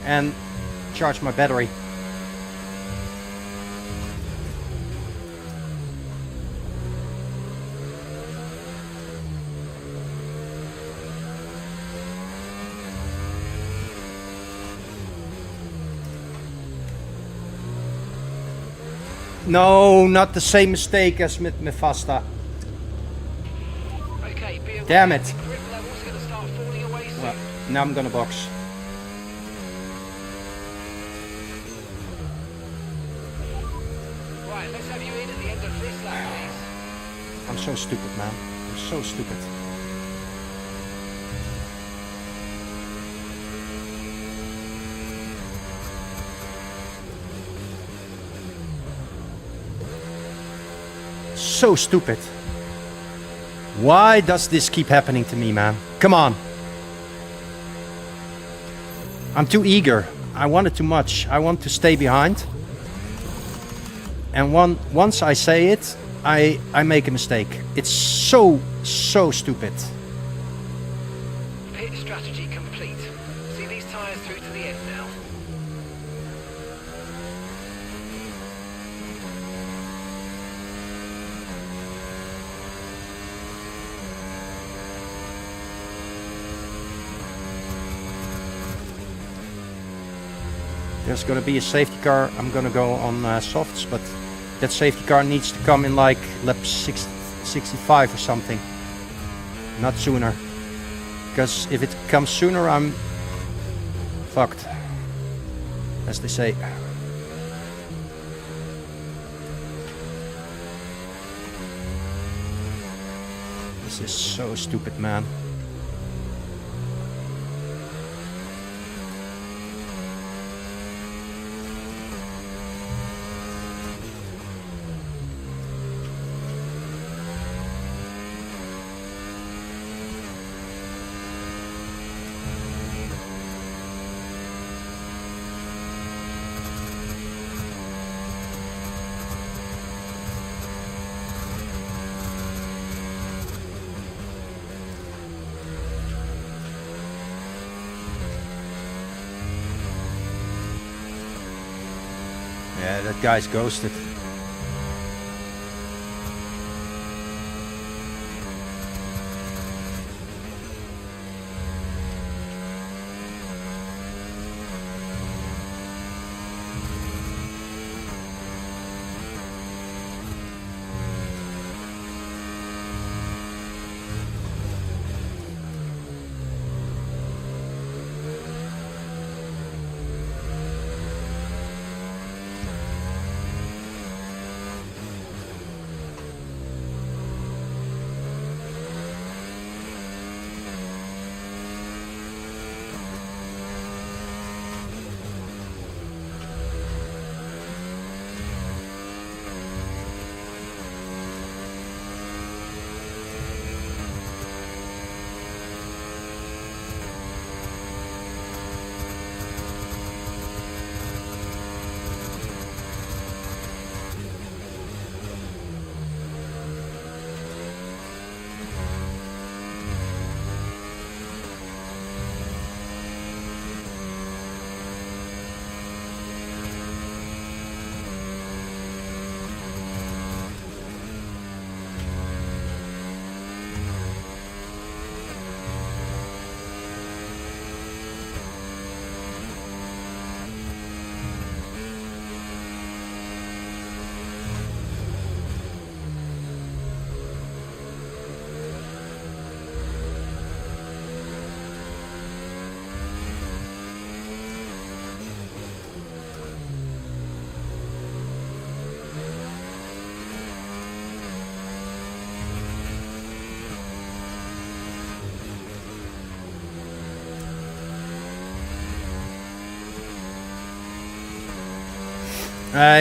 and charge my battery. No, not the same mistake as with Mefasta. Okay, be aware. Damn it. Grip levels are going to start falling away soon. Well, now I'm gonna box. Right, let's have you in at the end of this lap, please. I'm so stupid, man. I'm so stupid. So stupid. Why does this keep happening to me, man? Come on. I'm too eager. I want it too much. I want to stay behind. And once I say it, I make a mistake. It's so stupid. Pit strategy complete. See these tyres through to the end now. There's gonna be a safety car. I'm gonna go on softs, but that safety car needs to come in like lap 65 or something. Not sooner. Because if it comes sooner, I'm fucked. As they say. This is so stupid, man. Yeah, that guy's ghosted.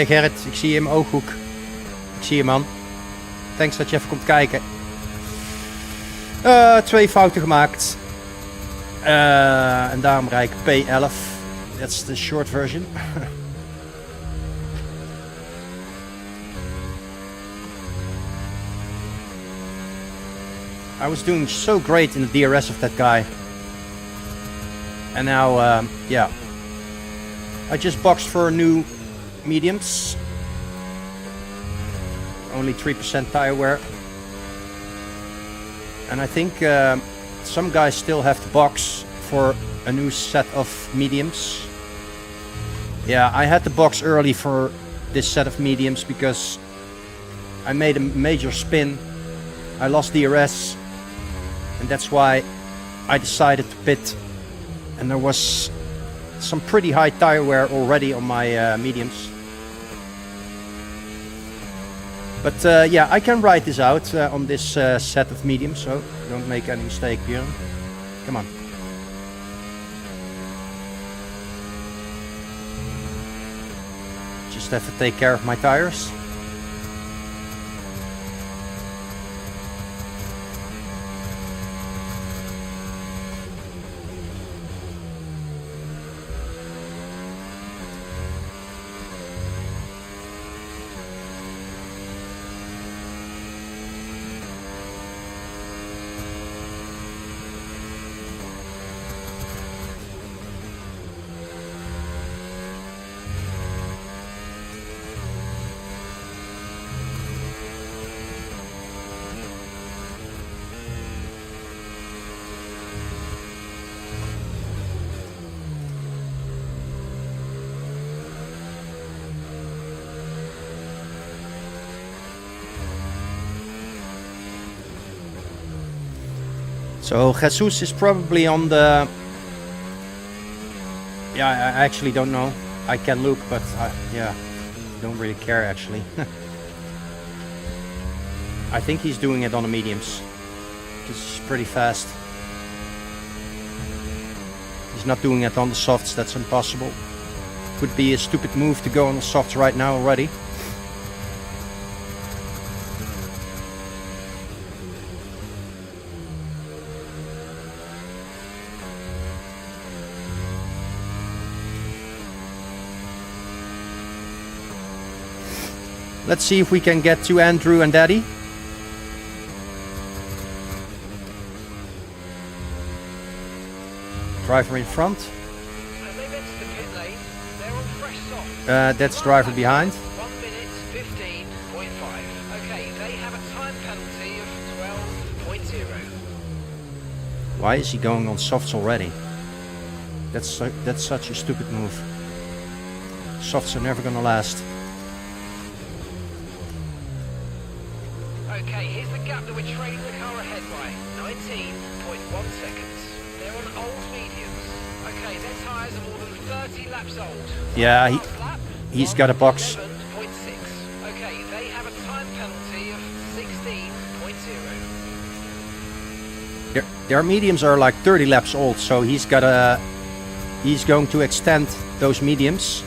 Gerrit, ik zie je in mijn ooghoek. zie je man. Thanks dat je even komt kijken. 2 fouten gemaakt. En daarom rijd ik P11. That's the short version. I was doing so great in the DRS of that guy. And now, yeah. I just boxed for new mediums. Only 3% tire wear. And I think some guys still have to box for a new set of mediums. Yeah, I had to box early for this set of mediums because I made a major spin. I lost DRS. And that's why I decided to pit. And there was some pretty high tire wear already on my mediums. But yeah, I can ride this out on this set of mediums, so don't make any mistake, Björn. Come on. Just have to take care of my tires. So Jesus is probably on the... Yeah, I actually don't know. I can look, but yeah, don't really care actually. I think he's doing it on the mediums. It's pretty fast. He's not doing it on the softs, that's impossible. Would be a stupid move to go on the softs right now already. Let's see if we can get to Andrew and Daddy. Driver in front. That's driver behind. 1 minute 15.5. Okay, they have a time penalty of 12.0. Why is he going on softs already? That's such a stupid move. Softs are never gonna last. Okay, here's the gap that we're trailing the car ahead by. 19.1 seconds. They're on old mediums. Okay, their tyres are more than 30 laps old. Yeah, he's got a box. 11.6. Okay, they have a time penalty of 16.0. Their mediums are like 30 laps old, so he's going to extend those mediums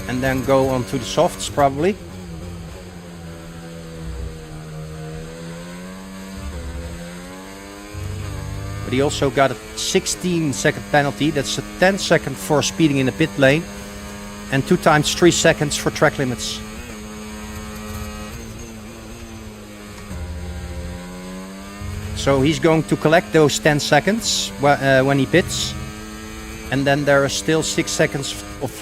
and then go on to the softs probably. But he also got a 16-second penalty. That's a 10-second for speeding in the pit lane and 2 times 3 seconds for track limits. So he's going to collect those 10 seconds when he pits, and then there are still 6 seconds of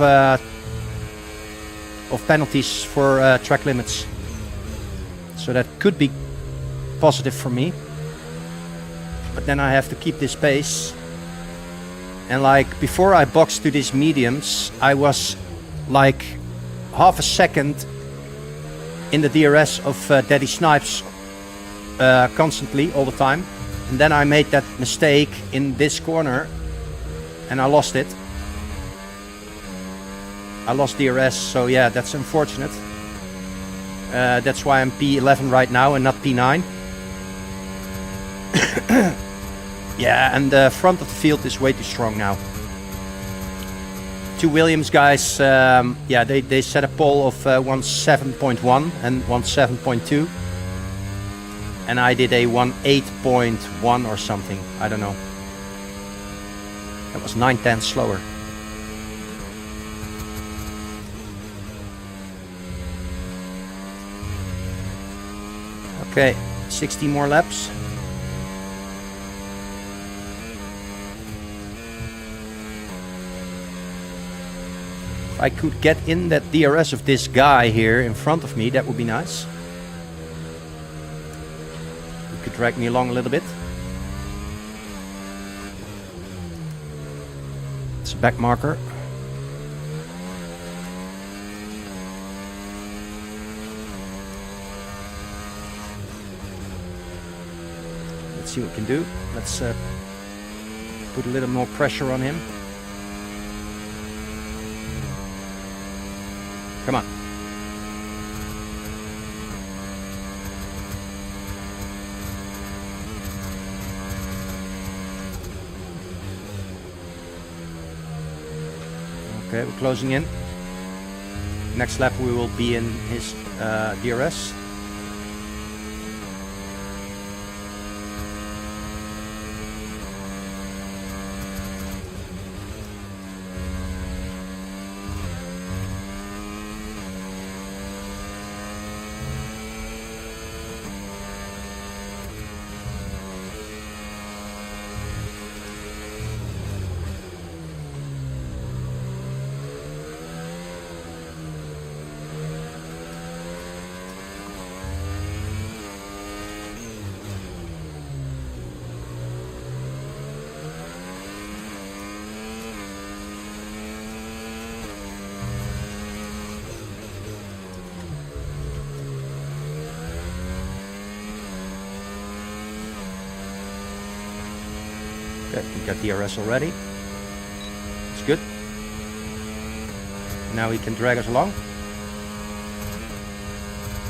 penalties for track limits. So that could be positive for me. But then I have to keep this pace. And like before I boxed to these mediums, I was like half a second in the DRS of Daddy Snipes constantly, all the time. And then I made that mistake in this corner and I lost it. I lost DRS, so yeah, that's unfortunate. That's why I'm P11 right now and not P9. Yeah, and the front of the field is way too strong now. two Williams guys, yeah, they set a pole of 17.1 and 17.2. And I did a 18.1 or something. I don't know. That was 9/10 slower. Okay, 60 more laps. If I could get in that DRS of this guy here in front of me, that would be nice. He could drag me along a little bit. It's a back marker. Let's see what we can do. Let's put a little more pressure on him. Come on. Okay, we're closing in. Next lap we will be in his DRS. Okay, we got DRS already. It's good. Now he can drag us along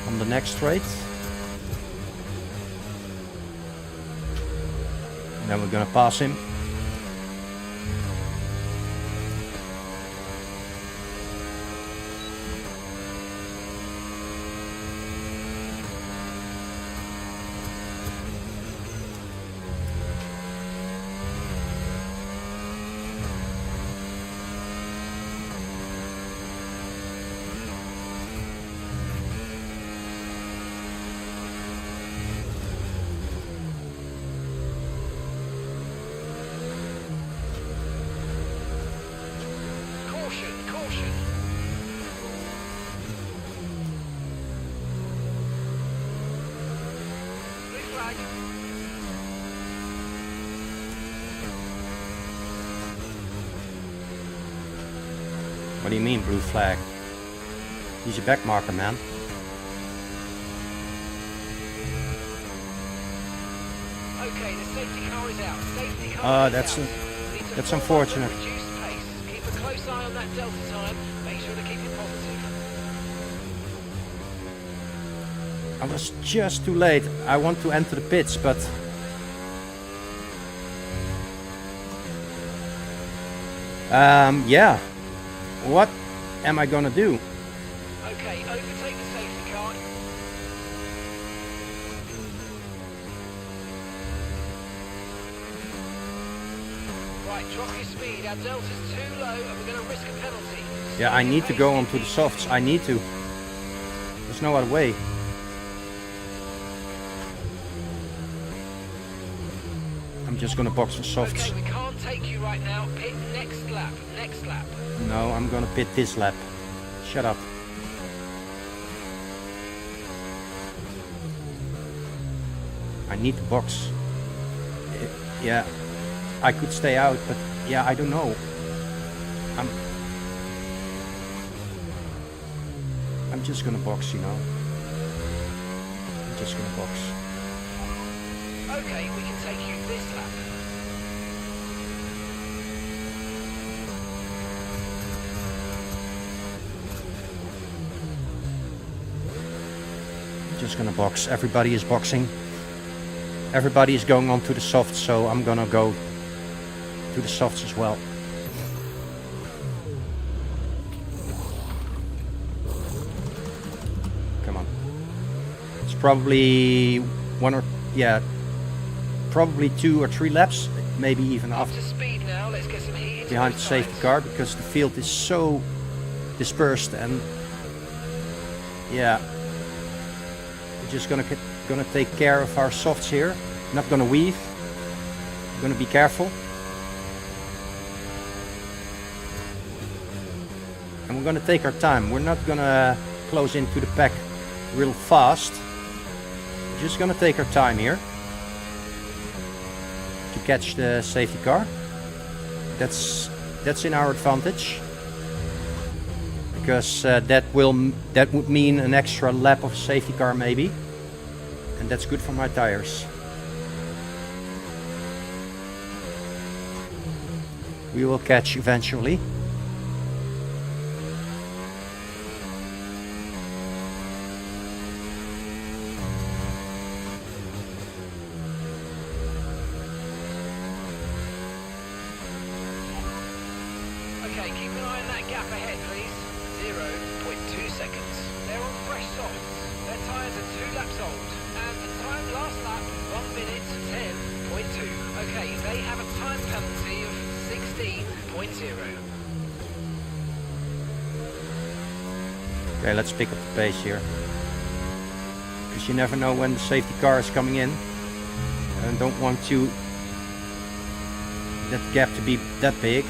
on the next straight. And then we're gonna pass him. What do you mean, blue flag? He's a back marker, man. Okay, the safety car is out. Safety car is out. That's unfortunate. Reduce pace. Keep a close eye on that delta time. Make sure to keep it positive. I was just too late. I want to enter the pits, but yeah. What am I gonna do? Okay, overtake the safety car. Right, drop your speed. Our delta's too low and we're gonna risk a penalty. Yeah, I need to go onto the softs. I need to. There's no other way. I'm just gonna box for softs. Okay, we can't take you right now. Pit next lap. Next lap. No, I'm gonna pit this lap. Shut up. I need to box. Yeah, I could stay out, but yeah, I don't know. I'm just gonna box, you know. I'm just gonna box. Okay, we can take you this lap. Just gonna box. Everybody is boxing. Everybody is going on to the softs, so I'm gonna go to the softs as well. It's probably probably 2 or 3 laps, maybe even Up after to speed now. Let's get some heat into behind the those safety tyres. car, because the field is so dispersed, and yeah, we're just gonna take care of our softs here. Not gonna weave. We're gonna be careful, and we're gonna take our time. We're not gonna close into the pack real fast. We're just gonna take our time here to catch the safety car. That's in our advantage, because that would mean an extra lap of safety car maybe, and that's good for my tires. We will catch eventually. Okay, keep an eye on that gap ahead, please. 0.2 seconds. They're on fresh softs. Their tyres are 2 laps old. And the time last lap, 1 minute 10.2. Okay, they have a time penalty of 16.0. Okay, let's pick up the pace here, because you never know when the safety car is coming in, and don't want that gap to be that big.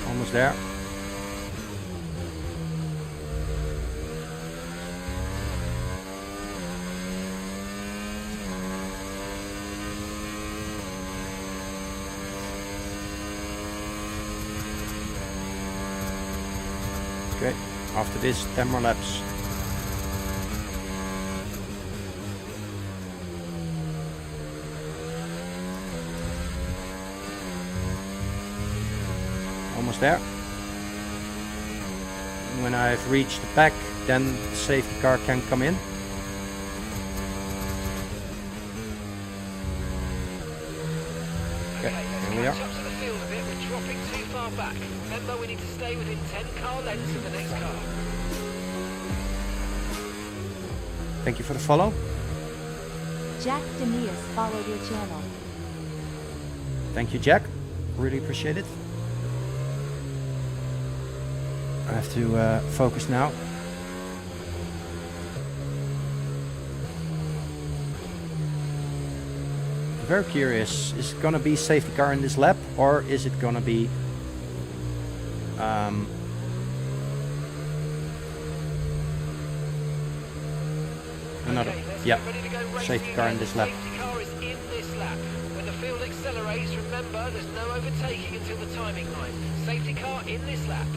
Almost there. Okay, after this 10 more laps. Almost there. When I've reached the pack, then the safety car can come in. Okay, Let's here we are. catch up to the field a bit. We're dropping too far back. Remember, we need to stay within 10 car lengths of the next car. Thank you for the follow. Jack Demias followed your channel. Thank you, Jack. Really appreciate it. I have to focus now. Very curious, is it gonna be safety car in this lap, or is it gonna be another? Okay, let's Yeah, get ready to go racing safety car in again. this lap. Safety car is in this lap. When the field accelerates, remember there's no overtaking until the timing line. Safety car in this lap.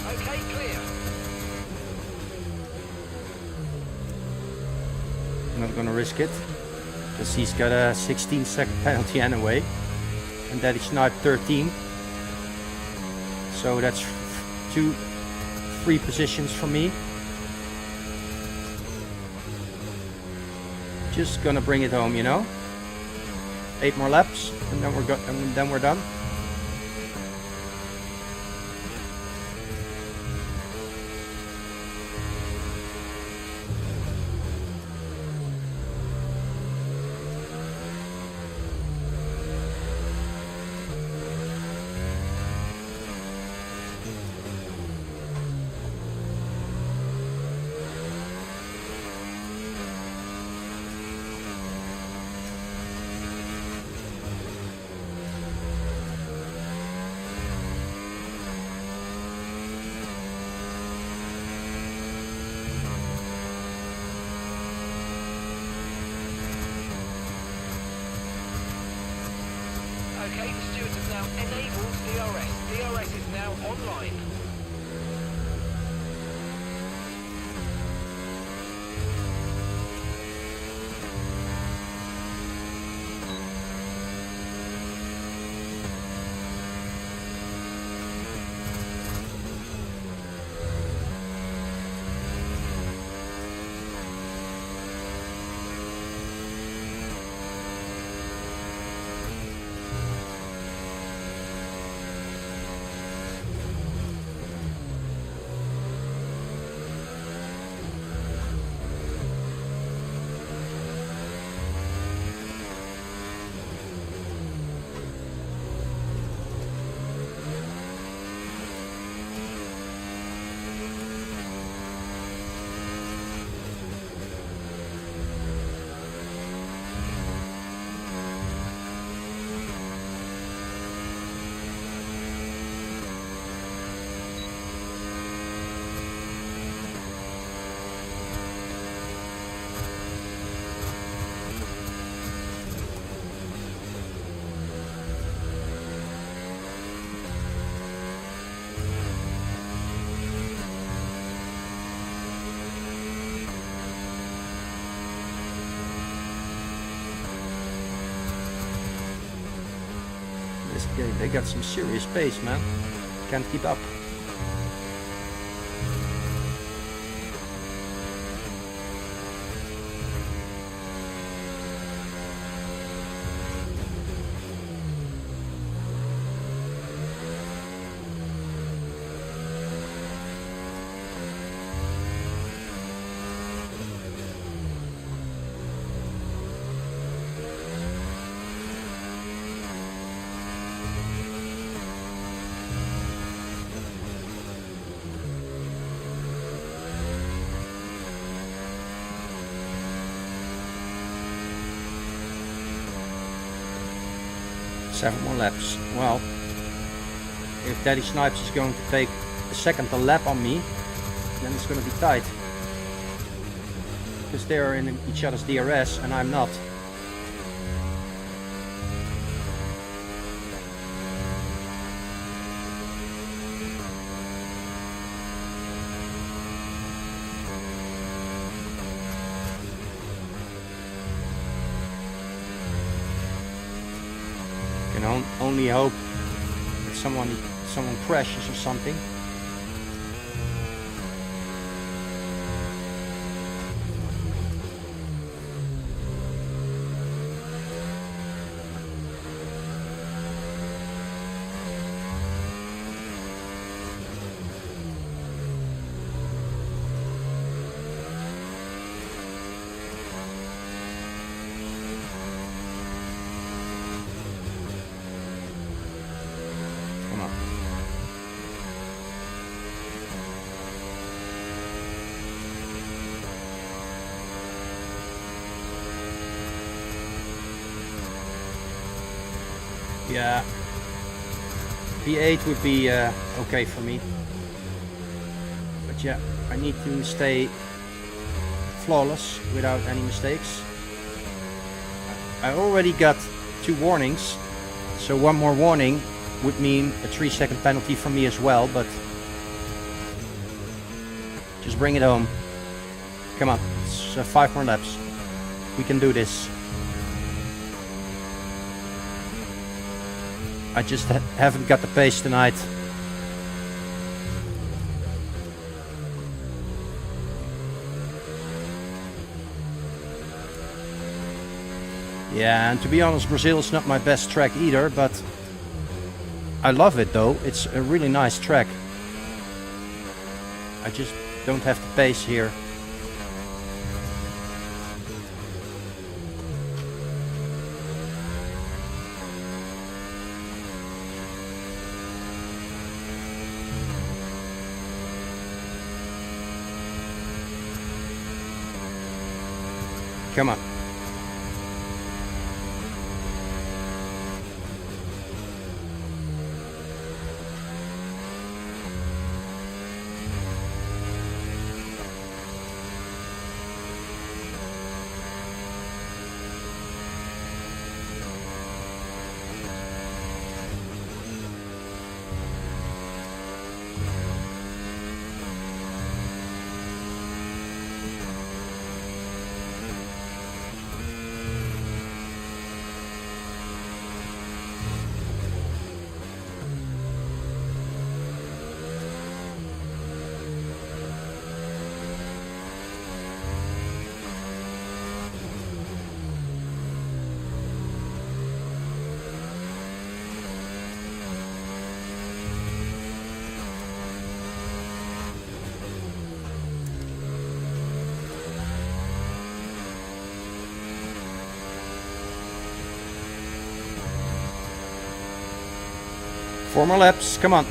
Okay, clear. I'm not gonna risk it, because he's got a 16-second penalty anyway, and that is now 13. So that's 2 free positions for me. Just gonna bring it home, you know. 8 more laps, and then we're done. Okay, the stewards have now enabled DRS. DRS is now online. They got some serious pace, man. Can't keep up. Seven more laps. Well, if Daddy Snipes is going to take a second a lap on me, then it's going to be tight. Because they're in each other's DRS and I'm not. Only hope that someone crashes or something. Yeah, P8 would be okay for me, but yeah, I need to stay flawless without any mistakes. I already got 2 warnings, so one more warning would mean a 3-second penalty for me as well, but just bring it home. Come on, it's 5 more laps. We can do this. I just haven't got the pace tonight. Yeah, and to be honest, Brazil is not my best track either, but I love it though. It's a really nice track. I just don't have the pace here. Come on. 4 more laps, come on.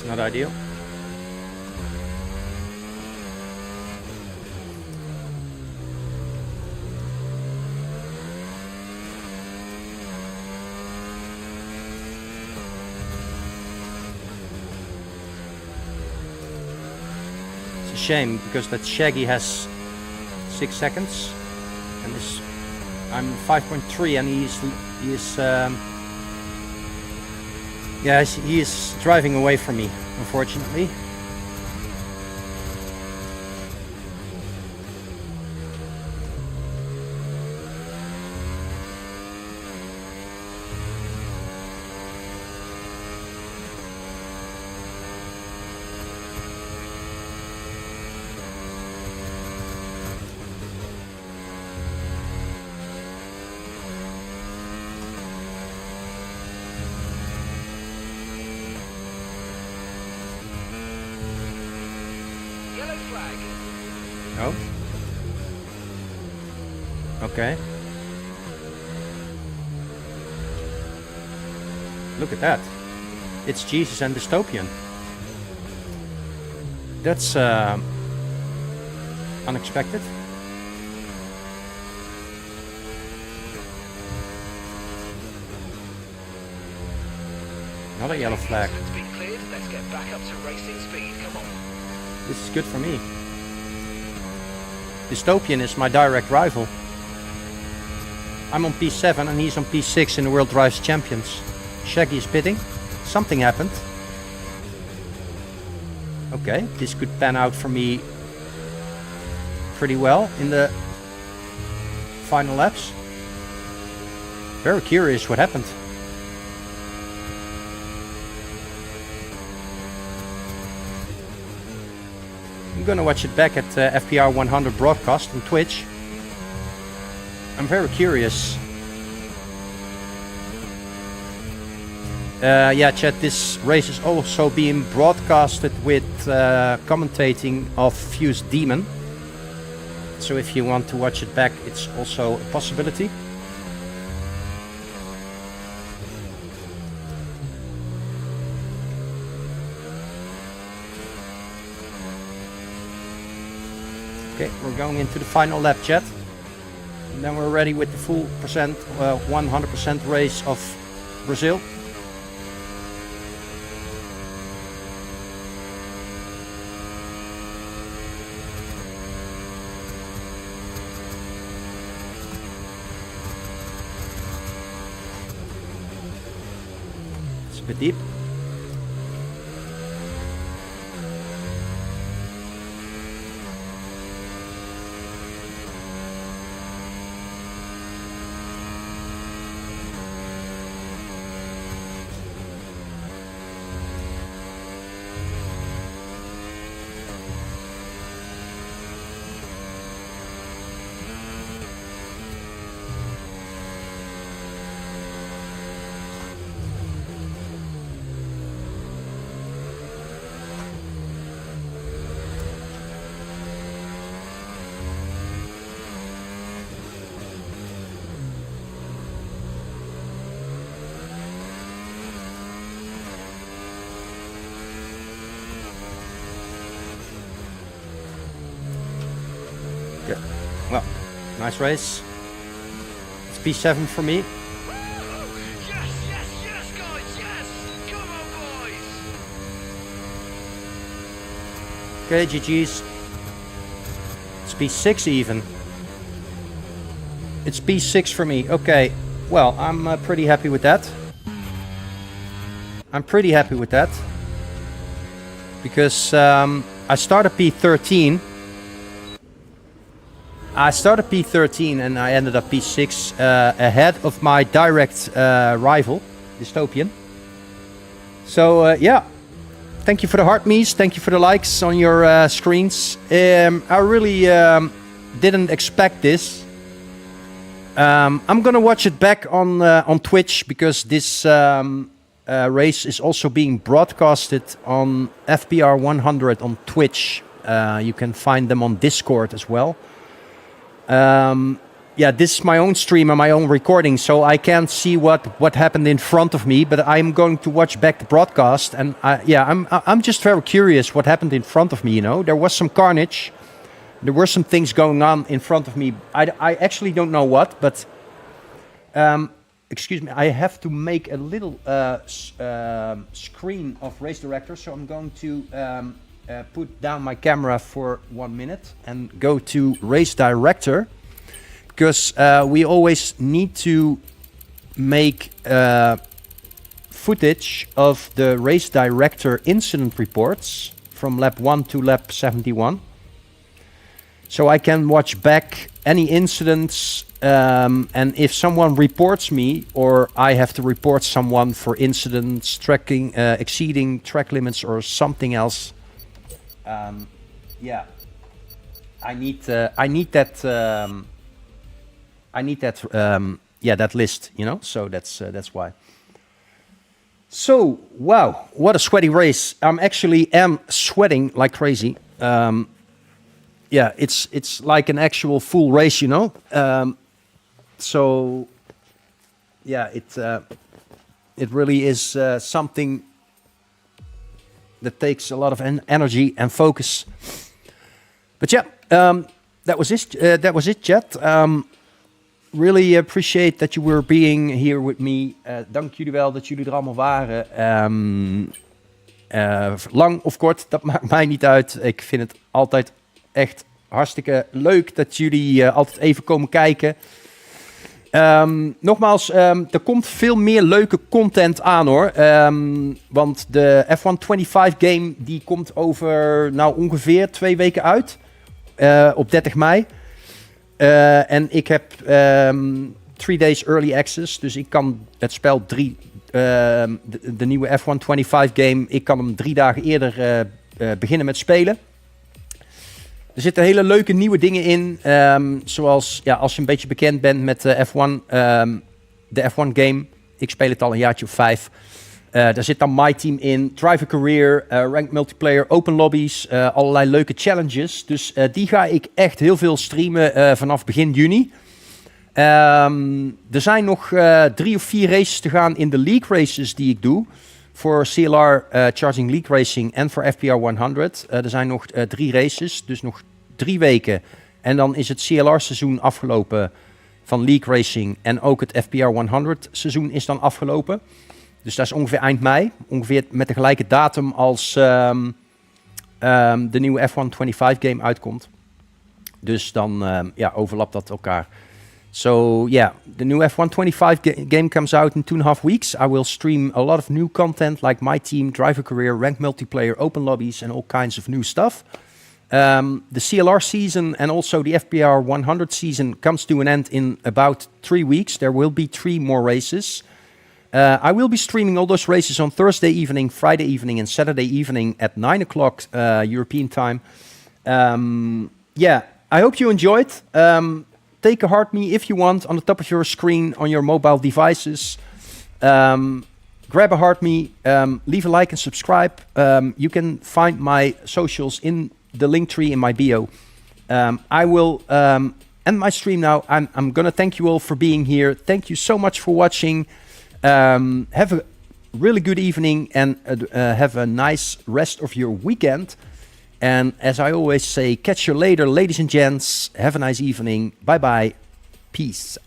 Not ideal. It's a shame because that Shaggy has 6 seconds and this, I'm 5.3 and he is yeah, he is driving away from me, unfortunately. Yellow flag. Oh. Okay. Look at that. It's Jesus and Dystopian. That's unexpected. Another yellow flag. It's been cleared. Let's get back up to racing speed. Come on. This is good for me. Dystopian is my direct rival. I'm on P7 and he's on P6 in the World Drives Champions. Shaggy is pitting. Something happened. Okay, this could pan out for me pretty well in the final laps. Very curious what happened. I'm gonna watch it back at FPR100 broadcast on Twitch. I'm very curious. Yeah, chat, this race is also being broadcasted with commentating of Fused Demon. So if you want to watch it back, it's also a possibility. Okay, we're going into the final lap, chat. And then we're ready with the full 100% race of Brazil. It's a bit deep. Well, nice race. It's P7 for me. Yes, yes, yes, guys, yes! Come on, boys! Okay, GG's. It's P6 even. It's P6 for me. Okay, well, I'm pretty happy with that. I'm pretty happy with that. because I started P13. And I ended up P6 ahead of my direct rival, Dystopian. So yeah, thank you for the heart me's, thank you for the likes on your screens. I really didn't expect this. I'm gonna watch it back on Twitch, because this race is also being broadcasted on FPR100 on Twitch. You can find them on Discord as well. Yeah, this is my own stream and my own recording, so I can't see what happened in front of me, but I'm going to watch back the broadcast, and I'm just very curious what happened in front of me. You know, there was some carnage, there were some things going on in front of me. I actually don't know what, but excuse me, I have to make a little screen of race director, so I'm going to put down my camera for 1 minute and go to race director, because we always need to make footage of the race director incident reports from lap 1 to lap 71, so I can watch back any incidents, and if someone reports me, or I have to report someone for incidents exceeding track limits or something else. Yeah, I need that. Yeah, that list. You know, so that's why. So wow, what a sweaty race! I'm actually sweating like crazy. Yeah, it's like an actual full race, you know. So yeah, it really is something that takes a lot of energy and focus. But yeah, that was it, chat. Really appreciate that you were being here with me. Dank jullie wel dat jullie er allemaal waren. Lang of kort, dat maakt mij niet uit. Ik vind het altijd echt hartstikke leuk dat jullie altijd even komen kijken. Nogmaals, er komt veel meer leuke content aan, hoor. Want de F125 game die komt over ongeveer 2 weken uit. Op 30 mei. En ik heb 3 days early access. Dus ik kan het spel de nieuwe F125 game, ik kan hem 3 dagen eerder beginnen met spelen. Er zitten hele leuke nieuwe dingen in. Zoals, ja, als je een beetje bekend bent met de F1 game. Ik speel het al een jaartje of 5. Daar zit dan MyTeam in, MyTeamCareer, ranked multiplayer, open lobbies, allerlei leuke challenges. Dus die ga ik echt heel veel streamen vanaf begin juni. Er zijn nog 3 of 4 races te gaan in de league races die ik doe. Voor CLR Charging League Racing en voor FPR100. Er zijn nog 3 races, dus nog 3 weken. En dan is het CLR-seizoen afgelopen van League Racing. En ook het FPR100-seizoen is dan afgelopen. Dus dat is ongeveer eind mei. Ongeveer met de gelijke datum als de nieuwe F125 game uitkomt. Dus dan overlapt dat elkaar. So yeah, the new F125 game comes out in 2.5 weeks. I will stream a lot of new content like my team, driver career, ranked multiplayer, open lobbies, and all kinds of new stuff. The CLR season and also the FPR 100 season comes to an end in about 3 weeks. There will be 3 more races. I will be streaming all those races on Thursday evening, Friday evening, and Saturday evening at 9 o'clock European time. Yeah, I hope you enjoyed. Take a heart me if you want on the top of your screen on your mobile devices. Grab a heart me, leave a like and subscribe. You can find my socials in the link tree in my bio. I will end my stream now. I'm going to thank you all for being here. Thank you so much for watching. Have a really good evening and have a nice rest of your weekend. And as I always say, catch you later, ladies and gents. Have a nice evening. Bye-bye. Peace.